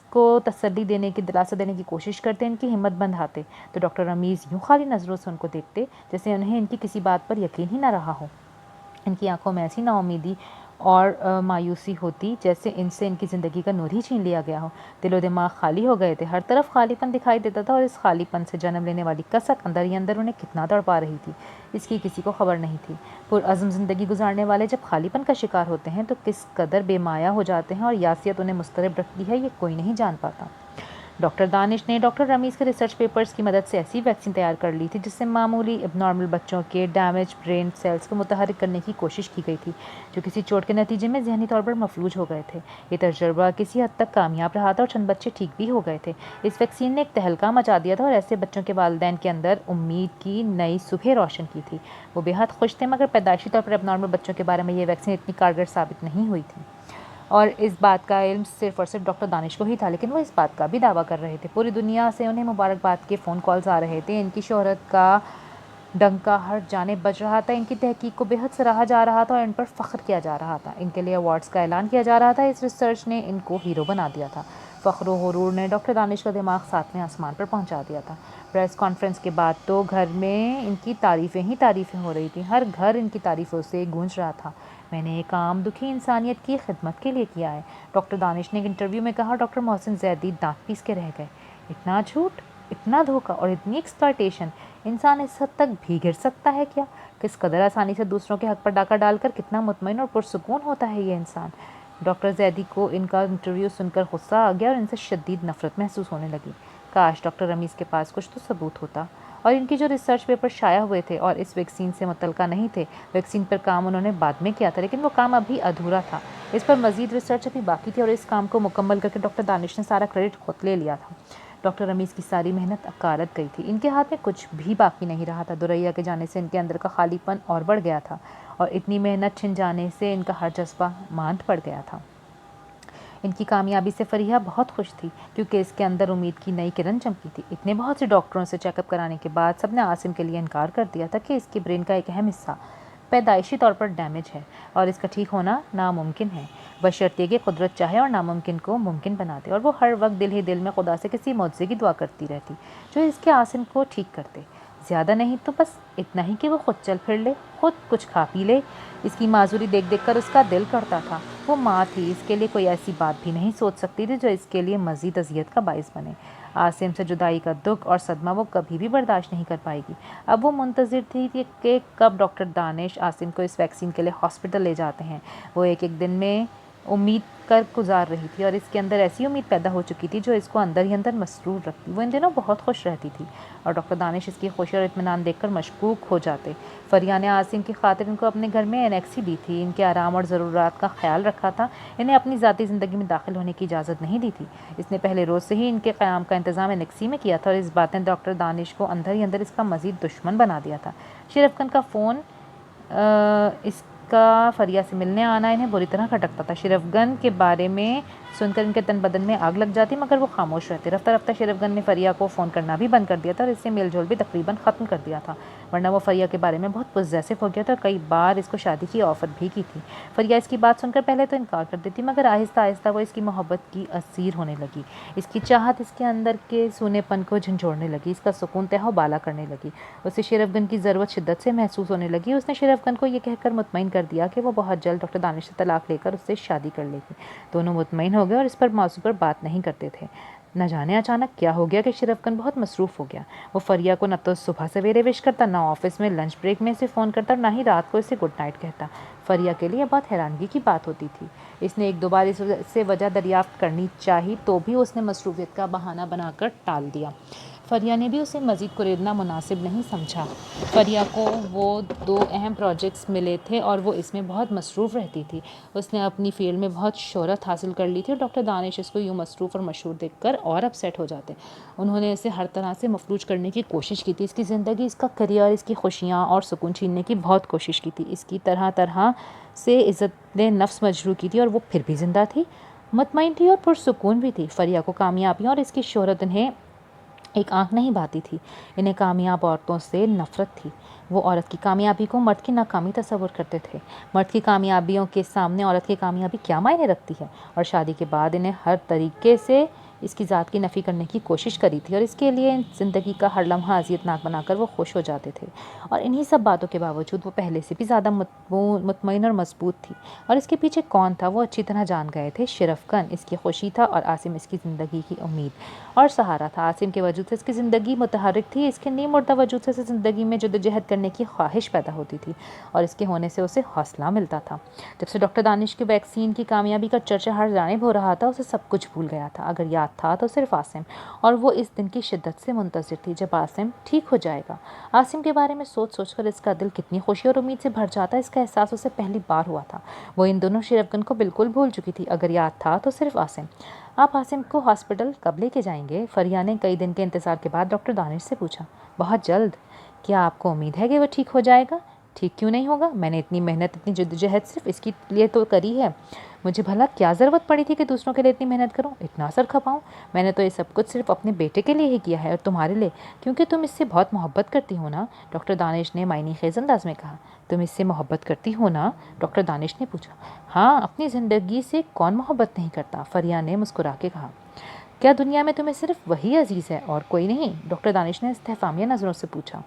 کو تسلی دینے کی دلاسا دینے کی کوشش کرتے، ان کی ہمت بندھاتے تو ڈاکٹر رمیز یوں خالی نظروں سے ان کو دیکھتے جیسے انہیں ان کی کسی بات پر یقین ہی نہ رہا ہو۔ ان کی آنکھوں میں ایسی نا امیدی اور مایوسی ہوتی جیسے ان سے ان کی زندگی کا نور ہی چھین لیا گیا ہو۔ دل و دماغ خالی ہو گئے تھے، ہر طرف خالی پن دکھائی دیتا تھا اور اس خالی پن سے جنم لینے والی کسک اندر ہی اندر انہیں کتنا تڑپا رہی تھی، اس کی کسی کو خبر نہیں تھی۔ پرعزم زندگی گزارنے والے جب خالی پن کا شکار ہوتے ہیں تو کس قدر بے مایہ ہو جاتے ہیں اور یاسیت انہیں مضطرب رکھتی ہے یہ کوئی نہیں جان پاتا۔ ڈاکٹر دانش نے ڈاکٹر رمیز کے ریسرچ پیپرز کی مدد سے ایسی ویکسین تیار کر لی تھی جس سے معمولی اب نارمل بچوں کے ڈیمیج برین سیلز کو متحرک کرنے کی کوشش کی گئی تھی جو کسی چوٹ کے نتیجے میں ذہنی طور پر مفلوج ہو گئے تھے۔ یہ تجربہ کسی حد تک کامیاب رہا تھا اور چند بچے ٹھیک بھی ہو گئے تھے۔ اس ویکسین نے ایک تہلکہ مچا دیا تھا اور ایسے بچوں کے والدین کے اندر امید کی نئی صبح روشن کی تھی۔ وہ بے حد خوش تھے مگر پیدائشی طور پر اب نارمل بچوں کے بارے میں یہ ویکسین اتنی کارگر ثابت نہیں ہوئی تھی اور اس بات کا علم صرف اور صرف ڈاکٹر دانش کو ہی تھا، لیکن وہ اس بات کا بھی دعویٰ کر رہے تھے۔ پوری دنیا سے انہیں مبارکباد کے فون کالز آ رہے تھے، ان کی شہرت کا ڈنکا ہر جانب بج رہا تھا، ان کی تحقیق کو بے حد سراہا جا رہا تھا اور ان پر فخر کیا جا رہا تھا، ان کے لیے ایوارڈز کا اعلان کیا جا رہا تھا۔ اس ریسرچ نے ان کو ہیرو بنا دیا تھا۔ فخر و غرور نے ڈاکٹر دانش کا دماغ ساتویں آسمان پر پہنچا دیا تھا۔ پریس کانفرنس کے بعد تو گھر میں ان کی تعریفیں ہی تعریفیں ہو رہی تھیں، ہر گھر ان کی تعریفوں سے گونج رہا تھا۔ میں نے یہ کام دکھی انسانیت کی خدمت کے لیے کیا ہے، ڈاکٹر دانش نے ایک انٹرویو میں کہا۔ ڈاکٹر محسن زیدی دانت پیس کے رہ گئے۔ اتنا جھوٹ، اتنا دھوکہ اور اتنی ایکسپلائٹیشن، انسان اس حد تک بھی گر سکتا ہے کیا؟ کس قدر آسانی سے دوسروں کے حق پر ڈاکہ ڈال کر کتنا مطمئن اور پرسکون ہوتا ہے یہ انسان۔ ڈاکٹر زیدی کو ان کا انٹرویو سن کر غصہ آ گیا اور ان سے شدید نفرت محسوس ہونے لگی۔ کاش ڈاکٹر رمیز کے پاس کچھ تو ثبوت ہوتا اور ان کی جو ریسرچ پیپر شائع ہوئے تھے اور اس ویکسین سے متعلقہ نہیں تھے، ویکسین پر کام انہوں نے بعد میں کیا تھا لیکن وہ کام ابھی ادھورا تھا، اس پر مزید ریسرچ ابھی باقی تھی اور اس کام کو مکمل کر کے ڈاکٹر دانش نے سارا کریڈٹ خود لے لیا تھا۔ ڈاکٹر رمیز کی ساری محنت اکارت گئی تھی، ان کے ہاتھ میں کچھ بھی باقی نہیں رہا تھا۔ دوریا کے جانے سے ان کے اندر کا خالی پن اور بڑھ گیا تھا اور اتنی محنت چھن جانے سے ان کا ہر جذبہ ماند پڑ گیا تھا۔ ان کی کامیابی سے فریحہ بہت خوش تھی کیونکہ اس کے اندر امید کی نئی کرن چمکی تھی۔ اتنے بہت سے ڈاکٹروں سے چیک اپ کرانے کے بعد سب نے عاصم کے لیے انکار کر دیا تھا کہ اس کے برین کا ایک اہم حصہ پیدائشی طور پر ڈیمیج ہے اور اس کا ٹھیک ہونا ناممکن ہے، بشرطیکہ کہ قدرت چاہے اور ناممکن کو ممکن بنا دے، اور وہ ہر وقت دل ہی دل میں خدا سے کسی معجزے کی دعا کرتی رہتی جو اس کے عاصم کو ٹھیک کرتے، زیادہ نہیں تو بس اتنا ہی کہ وہ خود چل پھر لے، خود کچھ کھا پی لے۔ اس کی معذوری دیکھ دیکھ کر اس کا دل کرتا تھا، وہ ماں تھی، اس کے لیے کوئی ایسی بات بھی نہیں سوچ سکتی تھی جو اس کے لیے مزید اذیت کا باعث بنے۔ عاصم سے جدائی کا دکھ اور صدمہ وہ کبھی بھی برداشت نہیں کر پائے گی۔ اب وہ منتظر تھی کہ کب ڈاکٹر دانش عاصم کو اس ویکسین کے لیے ہاسپٹل لے جاتے ہیں۔ وہ ایک ایک دن میں امید کر گزار رہی تھی اور اس کے اندر ایسی امید پیدا ہو چکی تھی جو اس کو اندر ہی اندر مسرور رکھتی۔ وہ ان دنوں بہت خوش رہتی تھی اور ڈاکٹر دانش اس کی خوشی اور اطمینان دیکھ کر مشکوک ہو جاتے۔ فریہ نے عاصم کی خاطر ان کو اپنے گھر میں انیکسی دی تھی، ان کے آرام اور ضرورات کا خیال رکھا تھا، انہیں اپنی ذاتی زندگی میں داخل ہونے کی اجازت نہیں دی تھی۔ اس نے پہلے روز سے ہی ان کے قیام کا انتظام انیکسی میں کیا تھا اور اس بات نے ڈاکٹر دانش کو اندر ہی اندر اس کا مزید دشمن بنا دیا تھا۔ شریف گن کا فون اس کا فریہ سے ملنے آنا انہیں بری طرح کھٹکتا تھا۔ شریف گن کے بارے میں سن کر ان کے تن بدن میں آگ لگ جاتی مگر وہ خاموش رہتے۔ رفتہ رفتہ شریف گن نے فریہ کو فون کرنا بھی بند کر دیا تھا اور اس سے میل جول بھی تقریباً ختم کر دیا تھا، ورنہ وہ فریہ کے بارے میں بہت پوزیسو ہو گیا تھا اور کئی بار اس کو شادی کی آفر بھی کی تھی۔ فریہ اس کی بات سن کر پہلے تو انکار کر دیتی مگر آہستہ آہستہ وہ اس کی محبت کی اسیر ہونے لگی، اس کی چاہت اس کے اندر کے سونے پن کو جھنجھوڑنے لگی، اس کا سکون تہہ و بالا کرنے لگی۔ اسے شریف گن کی ضرورت شدت سے محسوس ہونے لگی۔ اس نے شریف گن کو یہ کہہ کر مطمئن کر دیا کہ وہ بہت جلد ڈاکٹر دانش سے طلاق لے کر اس سے شادی کر لے گی۔ دونوں مطمئن ہو گئے اور اس پر موضوع پر بات نہیں کرتے تھے۔ نہ جانے اچانک کیا ہو گیا کہ شرفکن بہت مصروف ہو گیا۔ وہ فریہ کو نہ تو صبح سویرے وش کرتا، نہ آفس میں لنچ بریک میں اسے فون کرتا، نہ ہی رات کو اسے گڈ نائٹ کہتا۔ فریہ کے لیے بہت حیرانگی کی بات ہوتی تھی۔ اس نے ایک دو بار اس سے وجہ دریافت کرنی چاہی تو بھی اس نے مصروفیت کا بہانہ بنا کر ٹال دیا۔ فریہ نے بھی اسے مزید کریدنا مناسب نہیں سمجھا۔ فریہ کو وہ 2 اہم پروجیکٹس ملے تھے اور وہ اس میں بہت مصروف رہتی تھی۔ اس نے اپنی فیلڈ میں بہت شہرت حاصل کر لی تھی اور ڈاکٹر دانش اس کو یوں مصروف اور مشہور دیکھ کر اور اپسیٹ ہو جاتے۔ انہوں نے اسے ہر طرح سے مفلوج کرنے کی کوشش کی تھی، اس کی زندگی، اس کا کیریئر، اس کی خوشیاں اور سکون چھیننے کی بہت کوشش کی تھی، اس کی طرح طرح سے عزت نفس مجروح کی تھی، اور وہ پھر بھی زندہ تھی، مطمئن تھی اور پرسکون بھی تھی۔ فریہ کو کامیابیاں اور اس کی شہرت انہیں ایک آنکھ نہیں بھاتی تھی۔ انہیں کامیاب عورتوں سے نفرت تھی۔ وہ عورت کی کامیابی کو مرد کی ناکامی تصور کرتے تھے۔ مرد کی کامیابیوں کے سامنے عورت کی کامیابی کیا معنی رکھتی ہے؟ اور شادی کے بعد انہیں ہر طریقے سے اس کی ذات کی نفی کرنے کی کوشش کری تھی، اور اس کے لیے زندگی کا ہر لمحہ اذیتناک بنا کر وہ خوش ہو جاتے تھے۔ اور انہی سب باتوں کے باوجود وہ پہلے سے بھی زیادہ مطمئن اور مضبوط تھی۔ اور اس کے پیچھے کون تھا وہ اچھی طرح جان گئے تھے۔ شرفکن اس کی خوشی تھا اور عاصم اس کی زندگی کی امید اور سہارا تھا۔ عاصم کے وجود سے اس کی زندگی متحرک تھی، اس کے نیم مردہ وجود سے زندگی میں جدوجہد کرنے کی خواہش پیدا ہوتی تھی، اور اس کے ہونے سے اسے حوصلہ ملتا تھا۔ جب سے ڈاکٹر دانش کی ویکسین کی کامیابی کا چرچا ہر جانب ہو رہا تھا، اسے سب کچھ بھول گیا تھا۔ اگر یاد تھا تو صرف عاصم، اور وہ اس دن کی شدت سے منتظر تھی جب عاصم ٹھیک ہو جائے گا۔ عاصم کے بارے میں سوچ سوچ کر اس کا دل کتنی خوشی اور امید سے بھر جاتا، اس کا احساس اسے پہلی بار ہوا تھا۔ وہ ان دونوں شرفکن کو بالکل بھول چکی تھی۔ اگر یاد تھا تو صرف عاصم۔ آپ عاصم کو ہاسپٹل کب لے کے جائیں گے؟ فریہ نے کئی دن کے انتظار کے بعد ڈاکٹر دانش سے پوچھا۔ بہت جلد۔ کیا آپ کو امید ہے کہ وہ ٹھیک ہو جائے گا؟ ٹھیک کیوں نہیں ہوگا؟ میں نے اتنی محنت، اتنی جدوجہد صرف اس کے لیے تو کری ہے۔ مجھے بھلا کیا ضرورت پڑی تھی کہ دوسروں کے لیے اتنی محنت کروں، اتنا اثر کھپاؤں؟ میں نے تو یہ سب کچھ صرف اپنے بیٹے کے لیے ہی کیا ہے، اور تمہارے لیے، کیونکہ تم اس سے بہت محبت کرتی ہو نا؟ ڈاکٹر دانش نے معنی خیز انداز میں کہا۔ تم اس سے محبت کرتی ہو نا؟ ڈاکٹر دانش نے پوچھا۔ ہاں، اپنی زندگی سے کون محبت نہیں کرتا؟ فریہ نے مسکرا کے کہا۔ کیا دنیا میں تمہیں صرف وہی عزیز ہے اور کوئی نہیں؟ ڈاکٹر دانش نے استفہامیہ نظروں سے پوچھا۔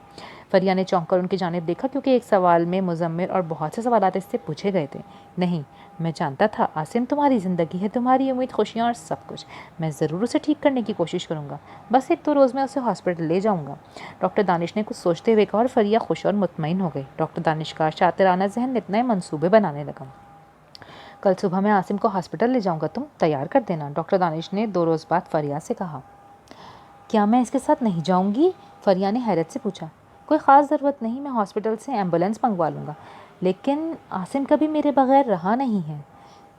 فریہ نے چونک کر ان کی جانب دیکھا، کیونکہ ایک سوال میں مضمر اور بہت سے سوالات اس سے پوچھے گئے تھے۔ نہیں، میں جانتا تھا عاصم تمہاری زندگی ہے، تمہاری امید، خوشیاں اور سب کچھ۔ میں ضرور اسے ٹھیک کرنے کی کوشش کروں گا، بس 1-2 روز میں اسے ہاسپٹل لے جاؤں گا۔ ڈاکٹر دانش نے کچھ سوچتے ہوئے کہا، اور فریہ خوش اور مطمئن ہو گئی۔ ڈاکٹر دانش کا شاطرانہ ذہن نئے منصوبے بنانے لگا۔ کل صبح میں عاصم کو ہاسپٹل لے جاؤں گا، تم تیار کر دینا، ڈاکٹر دانش نے 2 روز بعد فریہ سے کہا۔ کیا میں اس کے ساتھ نہیں جاؤں گی؟ فریہ نے حیرت سے پوچھا۔ کوئی خاص ضرورت نہیں، میں ہاسپٹل سے ایمبولینس منگوا لوں گا، لیکن عاصم کبھی میرے بغیر رہا نہیں ہے۔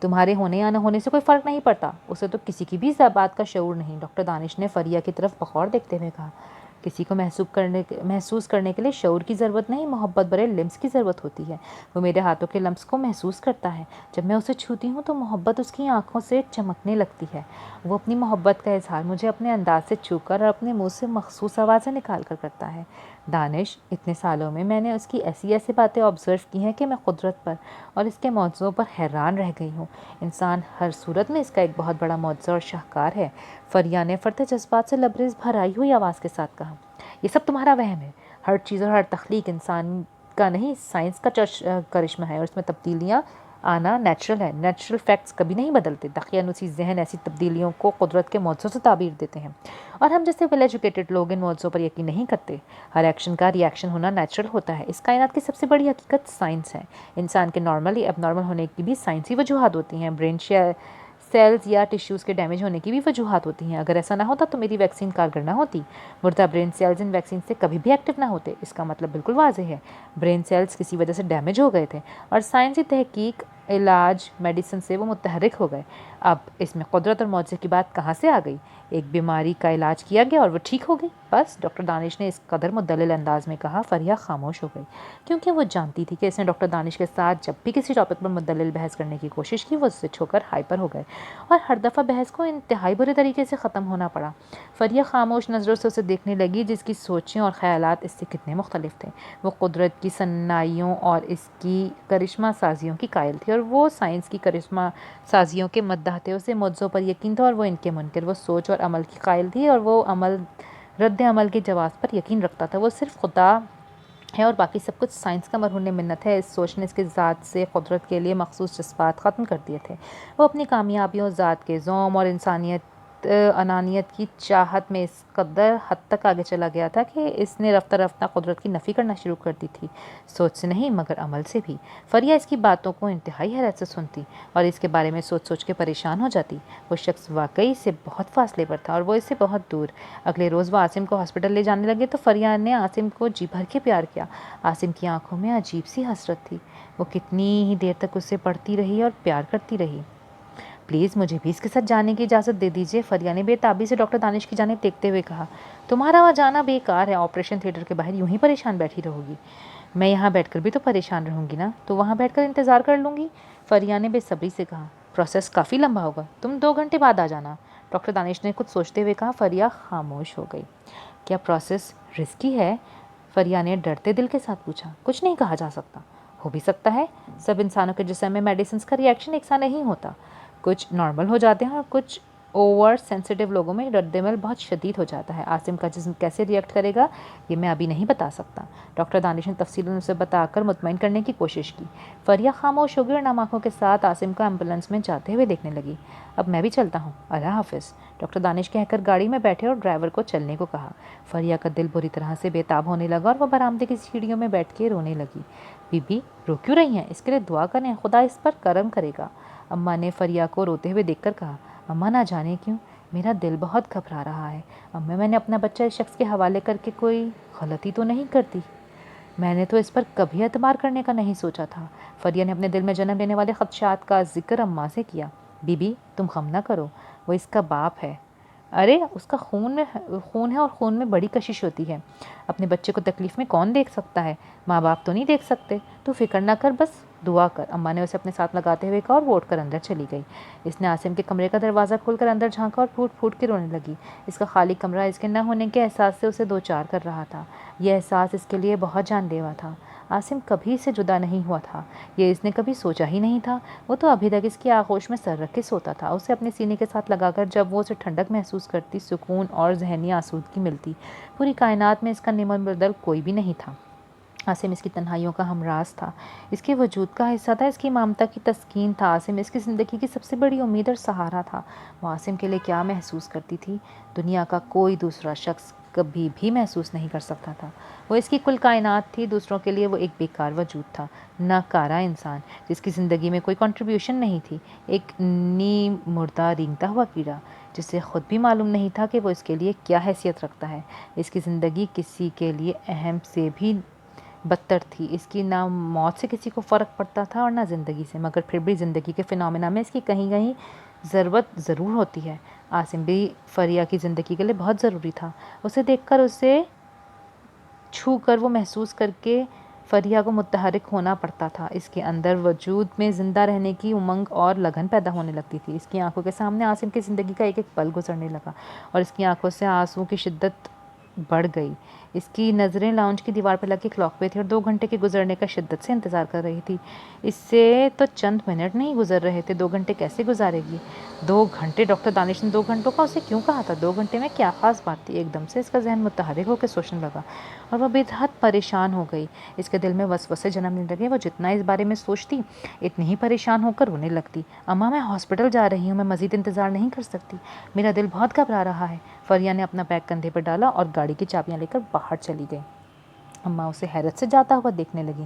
تمہارے ہونے یا نہ ہونے سے کوئی فرق نہیں پڑتا، اسے تو کسی کی بھی اس بات کا شعور نہیں، ڈاکٹر دانش نے فریہ کی طرف بغور دیکھتے ہوئے کہا۔ کسی کو محسوس کرنے کے لیے شعور کی ضرورت نہیں، محبت بھرے لمس کی ضرورت ہوتی ہے۔ وہ میرے ہاتھوں کے لمس کو محسوس کرتا ہے۔ جب میں اسے چھوتی ہوں تو محبت اس کی آنکھوں سے چمکنے لگتی ہے۔ وہ اپنی محبت کا اظہار مجھے اپنے انداز سے چھو کر اور اپنے منہ سے مخصوص آوازیں نکال کر کرتا ہے۔ دانش، اتنے سالوں میں نے اس کی ایسی باتیں آبزرو کی ہیں کہ میں قدرت پر اور اس کے معجزوں پر حیران رہ گئی ہوں۔ انسان ہر صورت میں اس کا ایک بہت بڑا معجزہ اور شاہکار ہے، فریہ نے فرط جذبات سے لبریز بھرائی ہوئی آواز کے ساتھ کہا۔ یہ سب تمہارا وہم ہے۔ ہر چیز اور ہر تخلیق انسان کا نہیں، سائنس کا کرشمہ ہے، اور اس میں تبدیلیاں آنا نیچرل ہے۔ نیچرل فیکٹس کبھی نہیں بدلتے۔ دقیانوسی ذہن ایسی تبدیلیوں کو قدرت کے معجزوں سے تعبیر دیتے ہیں، اور ہم جیسے ویل ایجوکیٹڈ لوگ ان معجزوں پر یقین نہیں کرتے۔ ہر ایکشن کا ری ایکشن ہونا نیچرل ہوتا ہے۔ اس کائنات کی سب سے بڑی حقیقت سائنس ہے۔ انسان کے نارمل یا اب نارمل ہونے کی بھی سائنسی وجوہات ہوتی ہیں۔ برین سیلز یا ٹیشوز کے ڈیمیج ہونے کی بھی وجوہات ہوتی ہیں۔ اگر ایسا نہ ہوتا تو میری ویکسین کارگر نہ ہوتی۔ مردہ برین سیلز ان ویکسین سے کبھی بھی ایکٹیو نہ ہوتے۔ اس کا مطلب بالکل واضح ہے، برین سیلز کسی وجہ سے ڈیمیج ہو گئے تھے، اور سائنسی تحقیق، علاج، میڈیسن سے وہ متحرک ہو گئے۔ اب اس میں قدرت اور معجزے کی بات کہاں سے آ گئی؟ ایک بیماری کا علاج کیا گیا اور وہ ٹھیک ہو گئی، بس، ڈاکٹر دانش نے اس قدر مدلل انداز میں کہا۔ فریہ خاموش ہو گئی، کیونکہ وہ جانتی تھی کہ اس نے ڈاکٹر دانش کے ساتھ جب بھی کسی ٹاپک پر مدلل بحث کرنے کی کوشش کی، وہ اس سے چھو کر ہائپر ہو گئے، اور ہر دفعہ بحث کو انتہائی برے طریقے سے ختم ہونا پڑا۔ فریہ خاموش نظروں سے اسے دیکھنے لگی، جس کی سوچیں اور خیالات اس سے کتنے مختلف تھے۔ وہ قدرت کی صنائعوں اور اس کی کرشمہ سازیوں کی قائل تھی، اور وہ سائنس کی کرشمہ سازیوں کے مداح تھے۔ اسے معجزوں پر یقین تھا اور وہ ان کے منکر۔ وہ سوچ اور عمل کی قائل تھی، اور وہ رد عمل کے جواز پر یقین رکھتا تھا۔ وہ صرف خدا ہے اور باقی سب کچھ سائنس کا مرہون منت ہے۔ اس سوچ نے اس کے ذات سے قدرت کے لیے مخصوص جذبات ختم کر دیے تھے۔ وہ اپنی کامیابیوں، ذات کے زوم اور انسانیت انانیت کی چاہت میں اس قدر حد تک آگے چلا گیا تھا کہ اس نے رفتہ رفتہ قدرت کی نفی کرنا شروع کر دی تھی، سوچ سے نہیں مگر عمل سے بھی۔ فریہ اس کی باتوں کو انتہائی حیرت سے سنتی اور اس کے بارے میں سوچ سوچ کے پریشان ہو جاتی۔ وہ شخص واقعی سے بہت فاصلے پر تھا اور وہ اس سے بہت دور۔ اگلے روز وہ عاصم کو ہاسپٹل لے جانے لگے تو فریہ نے عاصم کو جی بھر کے پیار کیا۔ عاصم کی آنکھوں میں عجیب سی حسرت تھی، وہ کتنی ہی دیر تک اسے پڑھتی رہی اور پیار کرتی رہی۔ پلیز مجھے بھی اس کے ساتھ جانے کی اجازت دے دیجیے، فریہ نے بے تابی سے ڈاکٹر دانش کی جانب دیکھتے ہوئے کہا۔ تمہارا وہاں جانا بیکار ہے، آپریشن تھیٹر کے باہر یوں ہی پریشان بیٹھی رہو گی۔ میں یہاں بیٹھ کر بھی تو پریشان رہوں گی نا، تو وہاں بیٹھ کر انتظار کر لوں گی، فریہ نے بے صبری سے کہا۔ پروسیس کافی لمبا ہوگا، تم 2 گھنٹے بعد آ جانا، ڈاکٹر دانش نے کچھ سوچتے ہوئے کہا۔ فریہ خاموش ہو گئی۔ کیا پروسیس رسکی ہے؟ فریہ نے ڈرتے دل کے ساتھ پوچھا۔ کچھ نہیں کہا جا سکتا، ہو بھی سکتا ہے، سب انسانوں کے جسم میں میڈیسنز کا ری ایکشن یکساں نہیں ہوتا، کچھ نارمل ہو جاتے ہیں اور کچھ اوور سینسیٹیو لوگوں میں رد عمل بہت شدید ہو جاتا ہے۔ عاصم کا جسم کیسے ری ایکٹ کرے گا یہ میں ابھی نہیں بتا سکتا، ڈاکٹر دانش نے تفصیلاً اسے بتا کر مطمئن کرنے کی کوشش کی۔ فریہ خاموش ہو گئی اور نم آنکھوں کے ساتھ عاصم کو ایمبولینس میں جاتے ہوئے دیکھنے لگی۔ اب میں بھی چلتا ہوں، اللہ حافظ، ڈاکٹر دانش کہہ کر گاڑی میں بیٹھے اور ڈرائیور کو چلنے کو کہا۔ فریہ کا دل بری طرح سے بے تاب ہونے لگا اور وہ برآمدے کی سیڑھیوں میں بیٹھ کے رونے لگی۔ بی بی رو کیوں رہی ہیں؟ اس کے لیے دعا کریں، خدا اس پر کرم کرے گا، اماں نے فریہ کو روتے ہوئے دیکھ کر کہا۔ اماں نہ جانے کیوں میرا دل بہت گھبرا رہا ہے، اماں میں نے اپنا بچہ اس شخص کے حوالے کر کے کوئی غلطی تو نہیں کرتی؟ میں نے تو اس پر کبھی اعتبار کرنے کا نہیں سوچا تھا۔ فریہ نے اپنے دل میں جنم لینے والے خدشات کا ذکر اماں سے کیا۔ بی بی تم غم نہ کرو، وہ اس کا باپ ہے، ارے اس کا خون ہے اور خون میں بڑی کشش ہوتی ہے، اپنے بچے کو تکلیف میں کون دیکھ سکتا ہے، ماں باپ تو نہیں دیکھ سکتے، تو فکر نہ کر، بس دعا کر، اماں نے اسے اپنے ساتھ لگاتے ہوئے کہا اور وہ اٹھ کر اندر چلی گئی۔ اس نے عاصم کے کمرے کا دروازہ کھول کر اندر جھانکا اور پھوٹ پھوٹ کے رونے لگی۔ اس کا خالی کمرہ اس کے نہ ہونے کے احساس سے اسے دوچار کر رہا تھا۔ یہ احساس اس کے لیے بہت جان لیوا تھا۔ عاصم کبھی سے جدا نہیں ہوا تھا، یہ اس نے کبھی سوچا ہی نہیں تھا۔ وہ تو ابھی تک اس کی آغوش میں سر رکھ کے سوتا تھا، اسے اپنے سینے کے ساتھ لگا کر جب وہ اسے ٹھنڈک محسوس کرتی، سکون اور ذہنی آسودگی ملتی۔ پوری کائنات میں اس کا نیم بدل کوئی بھی نہیں تھا۔ عاصم اس کی تنہائیوں کا ہمراز تھا، اس کے وجود کا حصہ تھا، اس کی ممتا کی تسکین تھا۔ عاصم اس کی زندگی کی سب سے بڑی امید اور سہارا تھا۔ وہ عاصم کے لیے کیا محسوس کرتی تھی، دنیا کا کوئی دوسرا شخص کبھی بھی محسوس نہیں کر سکتا تھا۔ وہ اس کی کل کائنات تھی، دوسروں کے لیے وہ ایک بیکار وجود تھا، ناکارہ انسان جس کی زندگی میں کوئی کنٹریبیوشن نہیں تھی، ایک نیم مردہ رینگتا ہوا کیڑا جسے خود بھی معلوم نہیں تھا کہ وہ اس کے لیے کیا حیثیت رکھتا ہے۔ اس کی زندگی کسی کے لیے اہم سے بھی بدتر تھی، اس کی نہ موت سے کسی کو فرق پڑتا تھا اور نہ زندگی سے، مگر پھر بھی زندگی کے فینومینا میں اس کی کہیں کہیں ضرورت ضرور ہوتی ہے۔ عاصم بھی فریہ کی زندگی کے لیے بہت ضروری تھا، اسے دیکھ کر، اسے چھو کر، وہ محسوس کر کے فریہ کو متحرک ہونا پڑتا تھا، اس کے اندر وجود میں زندہ رہنے کی امنگ اور لگن پیدا ہونے لگتی تھی۔ اس کی آنکھوں کے سامنے عاصم کی زندگی کا ایک ایک پل گزرنے لگا اور اس کی آنکھوں سے آنسوؤں کی شدت بڑھ گئی۔ اس کی نظریں لاؤنج کی دیوار پر لگی کلاک پہ تھی اور 2 گھنٹے کے گزرنے کا شدت سے انتظار کر رہی تھی۔ اس سے تو چند منٹ نہیں گزر رہے تھے، 2 گھنٹے کیسے گزارے گی؟ 2 گھنٹے، ڈاکٹر دانش نے 2 گھنٹوں کا اسے کیوں کہا تھا؟ 2 گھنٹے میں کیا خاص بات تھی؟ ایک دم سے اس کا ذہن متحرک ہو کے سوچنے لگا اور وہ بے حد پریشان ہو گئی۔ اس کے دل میں وسوسے جنمنے لگے، وہ جتنا اس بارے میں سوچتی اتنی ہی پریشان ہو کر رونے لگتی۔ اماں میں ہاسپٹل جا رہی ہوں، میں مزید انتظار نہیں کر سکتی، میرا دل بہت گھبرا رہا ہے۔ فریہ نے اپنا بیگ کندھے پر ڈالا اور گاڑی کی چابیاں لے کر باہر چلی گئی۔ اماں اسے حیرت سے جاتا ہوا دیکھنے لگی۔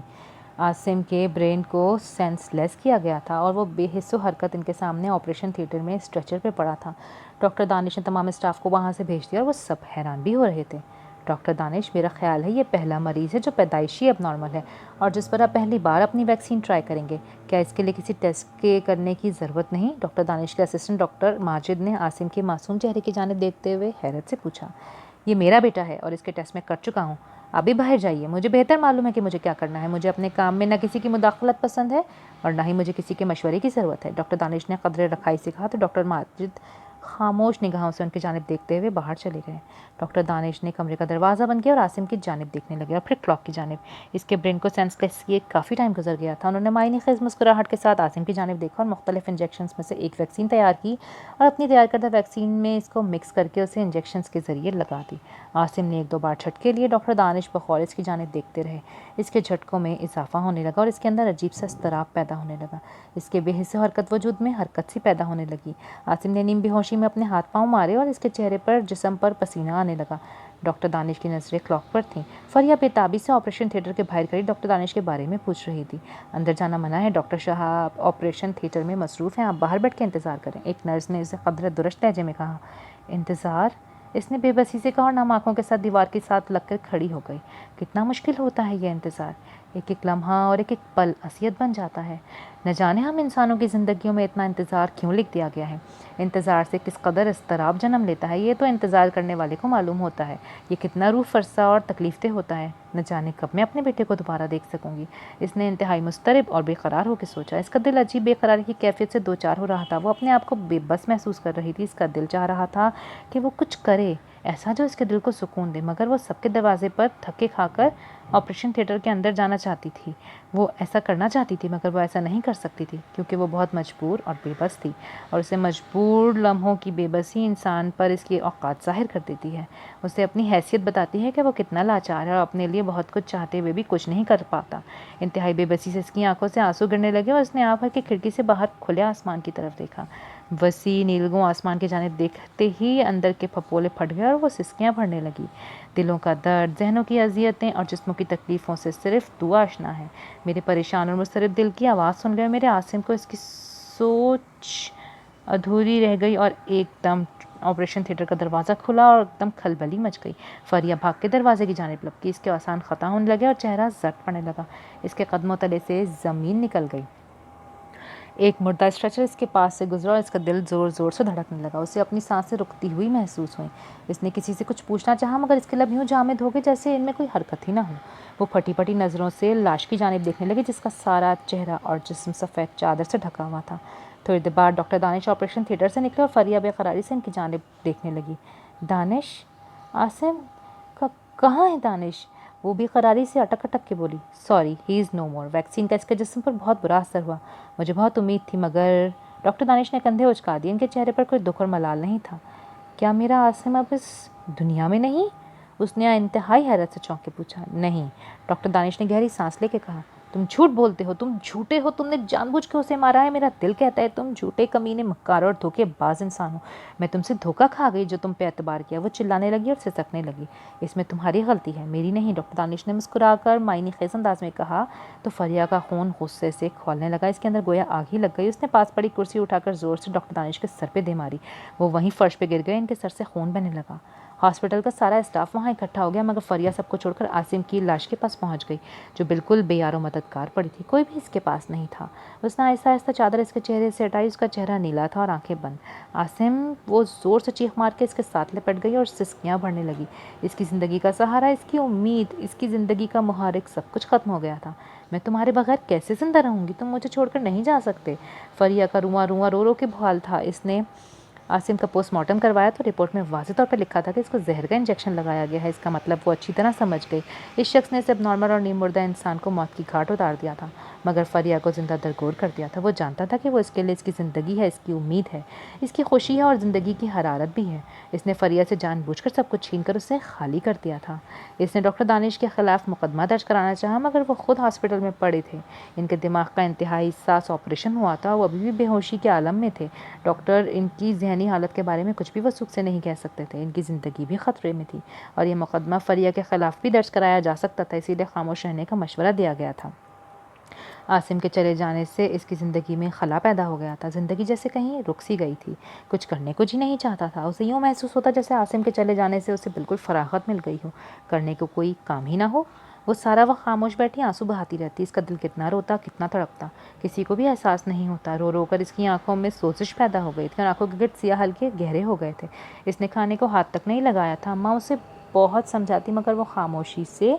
عاصم کے برین کو سینس لیس کیا گیا تھا اور وہ بے حس و حرکت ان کے سامنے آپریشن تھیٹر میں اسٹریچر پہ پڑا تھا۔ ڈاکٹر دانش نے تمام اسٹاف کو وہاں سے بھیج دیا اور وہ سب حیران بھی ہو رہے تھے۔ ڈاکٹر دانش، میرا خیال ہے یہ پہلا مریض ہے جو پیدائشی اب نارمل ہے اور جس پر آپ پہلی بار اپنی ویکسین ٹرائی کریں گے، کیا اس کے لیے کسی ٹیسٹ کے کرنے کی ضرورت نہیں؟ ڈاکٹر دانش کے اسسٹنٹ ڈاکٹر ماجد نے عاصم کے معصوم چہرے کی جانب دیکھتے ہوئے حیرت سے پوچھا۔ یہ میرا بیٹا ہے اور اس کے ٹیسٹ میں کر چکا ہوں، آپ بھی باہر جائیے، مجھے بہتر معلوم ہے کہ مجھے کیا کرنا ہے، مجھے اپنے کام میں نہ کسی کی مداخلت پسند ہے اور نہ ہی مجھے کسی کے مشورے کی ضرورت ہے، ڈاکٹر دانش نے قدرے رکھائی سے کہا تو ڈاکٹر ماجد خاموش نگاہوں سے ان کی جانب دیکھتے ہوئے باہر چلے گئے۔ ڈاکٹر دانش نے کمرے کا دروازہ بند کیا اور عاصم کی جانب دیکھنے لگے اور پھر کلاک کی جانب۔ اس کے برین کو سینس لیس کیے کافی ٹائم گزر گیا تھا۔ انہوں نے معنی خیز مسکراہٹ کے ساتھ عاصم کی جانب دیکھا اور مختلف انجیکشنز میں سے ایک ویکسین تیار کی اور اپنی تیار کردہ ویکسین میں اس کو مکس کر کے اسے انجیکشنز کے ذریعے لگا دی۔ عاصم نے 1-2 بار جھٹکے لیے، ڈاکٹر دانش بغور اس کی جانب دیکھتے رہے۔ اس کے جھٹکوں میں اضافہ ہونے لگا اور اس کے اندر عجیب سا اضطراب پیدا ہونے لگا، اس کے بے حس و حرکت وجود میں حرکت سی پیدا ہونے لگی۔ عاصم نے نیم بے ہوشی बेहोशी में अपने हाथ पांव मारे और इसके चेहरे पर जिस्म पर पसीना आने लगा। डॉक्टर दानिश की नज़रें क्लॉक पर थीं। फरिया बेताबी से ऑपरेशन थिएटर के बाहर खड़ी डॉक्टर दानिश के बारे में पूछ रही थी। अंदर जाना मना है डॉक्टर साहब, ऑपरेशन थिएटर में मसरूफ़ हैं, आप बाहर बैठ के इंतज़ार करें, एक नर्स ने उसे कदर दुरुस्त लहजे में कहा। इंतज़ार? इसने बेबसी से कहा और नम आँखों के साथ दीवार के साथ लगकर खड़ी हो गई। कितना मुश्किल होता है यह इंतज़ार, एक एक लम्हा और एक एक पल असियत बन जाता है। न जाने हम इंसानों की ज़िंदगियों में इतना इंतज़ार क्यों लिख दिया गया है। इंतज़ार से किस कदर इज़्तिराब जन्म लेता है ये तो इंतज़ार करने वाले को मालूम होता है। ये कितना रूह फरसा और तकलीफ़देह होता है। न जाने कब मैं अपने बेटे को दोबारा देख सकूंगी। इसने इंतहाई मुस्तरब और बेकरार होकर सोचा। इसका दिल अजीब बेकरारी की कैफियत से दो चार हो रहा था। वो अपने आप को बेबस महसूस कर रही थी। इसका दिल चाह रहा था कि वो कुछ करे ऐसा जो इसके दिल को सुकून दे, मगर वो सबके दरवाजे पर धक्के खाकर ऑपरेशन थिएटर के अंदर जाना चाहती थी। वो ऐसा करना चाहती थी मगर वो ऐसा नहीं कर सकती थी क्योंकि वो बहुत मजबूर और बेबस थी, और उसे मजबूर लम्हों की बेबसी इंसान पर इसकी औकात ज़ाहिर कर देती है। उसे अपनी हैसियत बताती है कि वो कितना लाचार है और अपने लिए बहुत कुछ चाहते हुए भी कुछ नहीं कर पाता। इंतहाई बेबसी से इसकी आंखों से आंसू गिरने लगे और उसने आँख भर के खिड़की से बाहर खुले आसमान की तरफ देखा। वसी नीलगों आसमान की जानिब देखते ही अंदर के फपोले फट गए और वो सिसकियाँ भरने लगी। दिलों का दर्द, जहनों की अजियतें और जिस्मों की तकलीफ़ों से सिर्फ दुआ आशना है। मेरे परेशान और मुस्तरब दिल की आवाज़ सुन गए। मेरे आसिम को इसकी सोच अधूरी रह गई और एकदम ऑपरेशन थिएटर का दरवाज़ा खुला और एकदम खलबली मच गई। फरिया भाग के दरवाजे की जानिब लपकी। इसके आसान ख़ता होने लगे और चेहरा जट पड़ने लगा। इसके कदमों तले से ज़मीन निकल गई। एक मुर्दा स्ट्रेचर इसके पास से गुजरा और इसका दिल ज़ोर ज़ोर से धड़कने लगा। उसे अपनी सांसें रुकती हुई महसूस हुई। इसने किसी से कुछ पूछना चाहा मगर इसके लब यूँ जामिद हो गए जैसे इनमें कोई हरकत ही ना हो। वो फटी फटी नज़रों से लाश की जानिब देखने लगे जिसका सारा चेहरा और जिस्म सफ़ेद चादर से ढका हुआ था। थोड़ी देर बाद डॉक्टर दानिश ऑपरेशन थिएटर से निकले और फरिया बेकरारी से इनकी जानिब देखने लगी। दानिश? आसिम कहाँ है दानिश? वो बेकरारी से अटक अटक के बोली। Sorry, he is no more. Vaccine का इसके जिस्म पर बहुत बुरा असर हुआ। मुझे बहुत उम्मीद थी मगर डॉक्टर दानिश ने कंधे उचका दिए। इनके चेहरे पर कोई दुख और मलाल नहीं था। क्या मेरा आसिम अब इस दुनिया में नहीं? उसने इंतहाई हैरत से चौंक के पूछा। नहीं, डॉक्टर दानिश ने गहरी सांस लेके कहा। तुम झूठ बोलते हो, तुम झूठे हो, तुमने जानबूझ के उसे मारा है। मेरा दिल कहता है तुम झूठे, कमीने, मक्कार और धोखेबाज इंसान हो। मैं तुमसे धोखा खा गई जो तुम पे एतबार किया। वो चिल्लाने लगी और सिसकने लगी। इसमें तुम्हारी गलती है, मेरी नहीं, डॉक्टर दानिश ने मुस्कुराकर मायने खेज अंदाज में कहा। तो फरिया का खून गुस्से से खौलने लगा। इसके अंदर गोया आग ही लग गई। उसने पास पड़ी कुर्सी उठाकर जोर से डॉक्टर दानिश के सर पे दे मारी। वो वहीं फर्श पे गिर गए। इनके सर से खून बहने लगा। हॉस्पिटल का सारा स्टाफ वहाँ इकट्ठा हो गया मगर फरिया सबको छोड़कर आसिम की लाश के पास पहुँच गई जो बिल्कुल बेयारो मददगार पड़ी थी। कोई भी इसके पास नहीं था। उसने आहिस्ता आहिस्ता चादर इसके चेहरे से हटाई। उसका चेहरा नीला था और आंखें बंद। आसिम, वो ज़ोर से चीख मार के इसके साथ लिपट गई और सिसकियाँ भरने लगी। इसकी ज़िंदगी का सहारा, इसकी उम्मीद, इसकी ज़िंदगी का मुहारिक सब कुछ ख़त्म हो गया था। मैं तुम्हारे बगैर कैसे ज़िंदा रहूँगी? तुम मुझे छोड़कर नहीं जा सकते। फरिया का रुआं रुआं रो रो के बहाल था। इसने आसिम का पोस्टमार्टम करवाया तो रिपोर्ट में वाज़ेह तौर पर लिखा था कि इसको जहर का इंजेक्शन लगाया गया है। इसका मतलब वो अच्छी तरह समझ गई। इस शख्स ने सिर्फ नॉर्मल और नीम मुर्दा इंसान को मौत की घाट उतार दिया था मगर फरिया को ज़िंदा दरगोर कर दिया था। वो जानता था कि वो इसके लिए इसकी ज़िंदगी है, इसकी उम्मीद है, इसकी खुशी है और ज़िंदगी की हरारत भी है। इसने फरिया से जानबूझकर सब कुछ छीन कर उसे खाली कर दिया था। इसने डॉक्टर दानिश के ख़िलाफ़ मुकदमा दर्ज कराना चाहा मगर वो खुद हॉस्पिटल में पड़े थे। इनके दिमाग का इंतहाई सास ऑपरेशन हुआ था। वो अभी भी बेहोशी के आलम में थे। डॉक्टर इनकी जहनी हालत के बारे में कुछ भी वसूख से नहीं कह सकते थे। इनकी ज़िंदगी भी ख़तरे में थी और ये मुकदमा फरिया के ख़िलाफ़ भी दर्ज कराया जा सकता था, इसीलिए खामोश रहने का मशवरा दिया गया था। आसिम के चले जाने से इसकी ज़िंदगी में खला पैदा हो गया था। ज़िंदगी जैसे कहीं रुक सी गई थी। कुछ करने को जी नहीं चाहता था। उसे यूँ महसूस होता जैसे आसिम के चले जाने से उसे बिल्कुल फरागत मिल गई हो, करने को कोई काम ही ना हो। वो सारा वक्त खामोश बैठी आंसू बहाती रहती। इसका दिल कितना रोता, कितना तड़पता, किसी को भी एहसास नहीं होता। रो रो कर इसकी आंखों में सोजिश पैदा हो गई थी और आंखों के गिर्द सिया हल्के गहरे हो गए थे। इसने खाने को हाथ तक नहीं लगाया था। अम्मा उसे बहुत समझाती मगर वो खामोशी से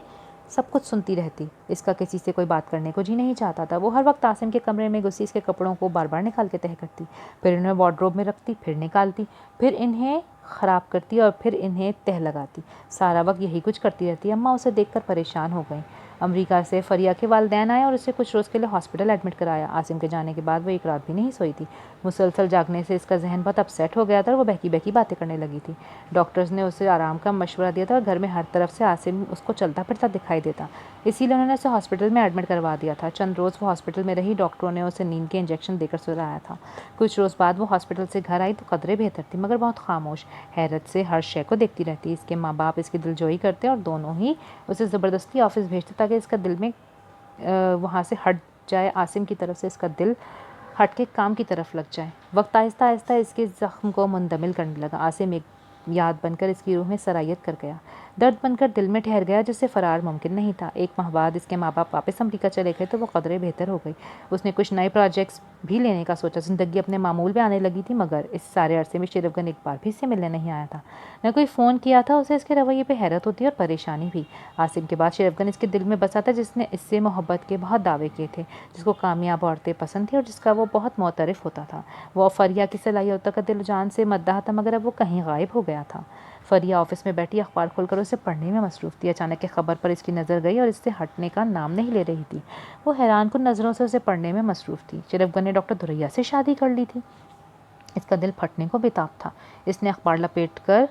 सब कुछ सुनती रहती। इसका किसी से कोई बात करने को जी नहीं चाहता था। वो हर वक्त आसिम के कमरे में घुसी इसके कपड़ों को बार बार निकाल के तह करती, फिर इन्हें वार्डरोब में रखती, फिर निकालती, फिर इन्हें ख़राब करती और फिर इन्हें तह लगाती। सारा वक्त यही कुछ करती रहती। अम्मा उसे देखकर परेशान हो गई। अमेरिका से फरिया के वालिदैन आए और उसे कुछ रोज़ के लिए हॉस्पिटल एडमिट कराया। आसिम के जाने के बाद वो एक रात भी नहीं सोई थी। मुसलसल जागने से इसका जहन बहुत अपसेट हो गया था और वो बहकी बहकी बातें करने लगी थी। डॉक्टर्स ने उसे आराम का मशवरा दिया था और घर में हर तरफ से आसिम उसको चलता फिरता दिखाई देता। इसीलिए उन्होंने उसे हॉस्पिटल में एडमिट करवा दिया था। चंद रोज़ वो हॉस्पिटल में रही। डॉक्टरों ने उसे नींद के इंजेक्शन देकर सुलाया था। कुछ रोज़ बाद वो हॉस्पिटल से घर आई तो कदरे बेहतर थी, मगर बहुत खामोश, हैरत से हर शय को देखती रहती। इसके माँ बाप इसकी दिलजोई करते और दोनों ही उसे ज़बरदस्ती ऑफिस भेजते ताकि इसका दिल में वहाँ से हट जाए, आसिम की तरफ से इसका दिल हट के काम की तरफ लग जाए। वक्त आहिस्ता आहिस्ता इसके ज़ख्म को मुंदमिल करने लगा। आसिम एक याद बनकर इसकी रूह में सरायत कर गया, दर्द बनकर दिल में ठहर गया, जिससे फ़रार मुमकिन नहीं था। एक माह बाद इसके माँ बाप वापस अमरीका चले गए तो वो कदरे बेहतर हो गई। उसने कुछ नए प्रोजेक्ट्स भी लेने का सोचा। ज़िंदगी अपने मामूल में आने लगी थी, मगर इस सारे अरसे में शरीफगन एक बार भी इससे मिलने नहीं आया था, न कोई फ़ोन किया था। उसे इसके रवैये पे हैरत होती और परेशानी भी। आसिम के बाद शरीफगन इसके दिल में बसा था, जिसने इससे मोहब्बत के बहुत दावे किए थे, जिसको कामयाब औरतें पसंद थी और जिसका वो बहुत मोतरफ़ होता था। वो फरिया की सलाहियतों का दिल जान से मद्दाह था, मगर अब वो कहीं गायब हो गया था। फरिया ऑफिस में बैठी अखबार खोलकर उसे पढ़ने में मसरूफ़ थी। अचानक एक खबर पर इसकी नज़र गई और इससे हटने का नाम नहीं ले रही थी। वो हैरान कुन नज़रों से उसे पढ़ने में मसरूफ़ थी। शरीफगन ने डॉक्टर दुरैया से शादी कर ली थी। इसका दिल फटने को बेताब था। इसने अखबार लपेट कर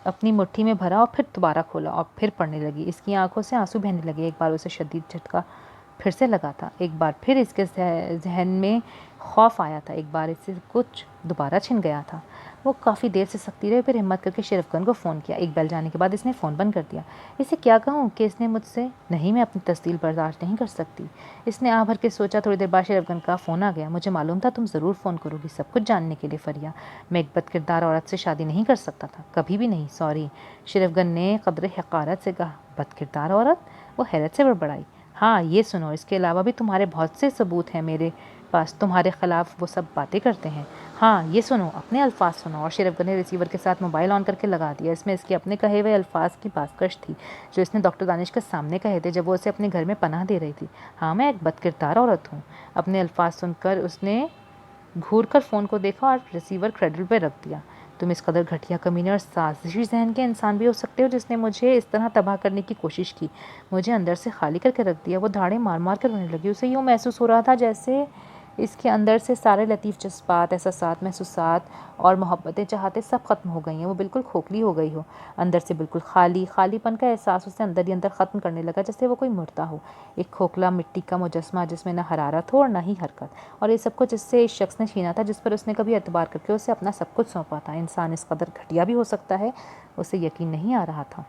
अपनी मुट्ठी में भरा और फिर दोबारा खोला और फिर पढ़ने लगी। इसकी आंखों से आंसू बहने लगे। एक बार उसे शदीद झटका फिर से लगा था। एक बार फिर इसके जहन में खौफ आया था। एक बार इससे कुछ दोबारा छिन गया था। वो काफ़ी देर से सकती रही, फिर हिम्मत करके शरीफगन को फ़ोन किया। एक बेल जाने के बाद इसने फ़ोन बंद कर दिया। इसे क्या कहूँ कि इसने मुझसे नहीं, मैं अपनी तस्दील बर्दाश्त नहीं कर सकती। इसने आ भर के सोचा। थोड़ी देर बाद शरीफगन का फ़ोन आ गया। मुझे मालूम था तुम ज़रूर फ़ोन करोगी, सब कुछ जानने के लिए फरिया। मैं एक बदकिरदार औरत से शादी नहीं कर सकता था, कभी भी नहीं। सॉरी, शरीफगन ने कदरे हक़ारत से कहा। बदकिरदार औरत? वो हैरत से बड़बड़ाई। हाँ, ये सुनो, इसके अलावा भी तुम्हारे बहुत से सबूत हैं मेरे पास, तुम्हारे ख़िलाफ़ वो सब बातें करते हैं। हाँ, ये सुनो, अपने अल्फाज सुनो। और शरीफगन ने रिसीवर के साथ मोबाइल ऑन करके लगा दिया। इसमें इसके अपने कहे हुए अल्फाज की बाज़कश थी, जो इसने डॉक्टर दानिश के सामने कहे थे जब वो उसे अपने घर में पनाह दे रही थी। हाँ, मैं एक बदकिरदार औरत हूँ। अपने अल्फाज सुनकर उसने घूर कर फ़ोन को देखा और रिसीवर क्रेडल पर रख दिया। तुम इस कदर घटिया, कमीने और साजिशी जहन के इंसान भी हो सकते हो, जिसने मुझे इस तरह तबाह करने की कोशिश की, मुझे अंदर से खाली करके रख दिया। वो धाड़े मार मार कर रोने लगी। उसे यूँ महसूस हो रहा था जैसे इसके अंदर से सारे लतीफ़ जज्बात, एहसासात, महसूसात और मोहब्बतें, चाहते सब ख़त्म हो गई हैं। वो बिल्कुल खोखली हो गई हो, अंदर से बिल्कुल खालीपन का एहसास उसे अंदर ही अंदर ख़त्म करने लगा, जैसे वो कोई मुर्दा हो, एक खोखला मिट्टी का मुजस्मा जिसमें न हरारत हो और न ही हरकत। और ये सब कुछ इससे इस शख्स ने छीना था जिस पर उसने कभी एतबार करके उसे अपना सब कुछ सौंपा था। इंसान इस कदर घटिया भी हो सकता है, उसे यकीन नहीं आ रहा था।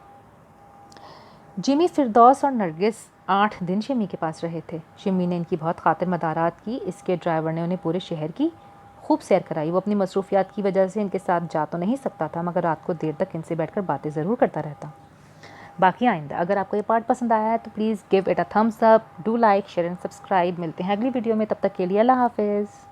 जिमी, फिरदौस और नरगिस 8 दिन शिमी के पास रहे थे। शिमी ने इनकी बहुत खातिर मदारात की। इसके ड्राइवर ने उन्हें पूरे शहर की खूब सैर कराई। वो अपनी मसरूफियात की वजह से इनके साथ जा तो नहीं सकता था, मगर रात को देर तक इनसे बैठकर बातें ज़रूर करता रहता। बाकी आइंदा अगर आपको ये पार्ट पसंद आया है तो please give it a thumbs up, do like, share and subscribe. मिलते हैं अगली वीडियो में, तब तक के लिए अल्लाह हाफिज़।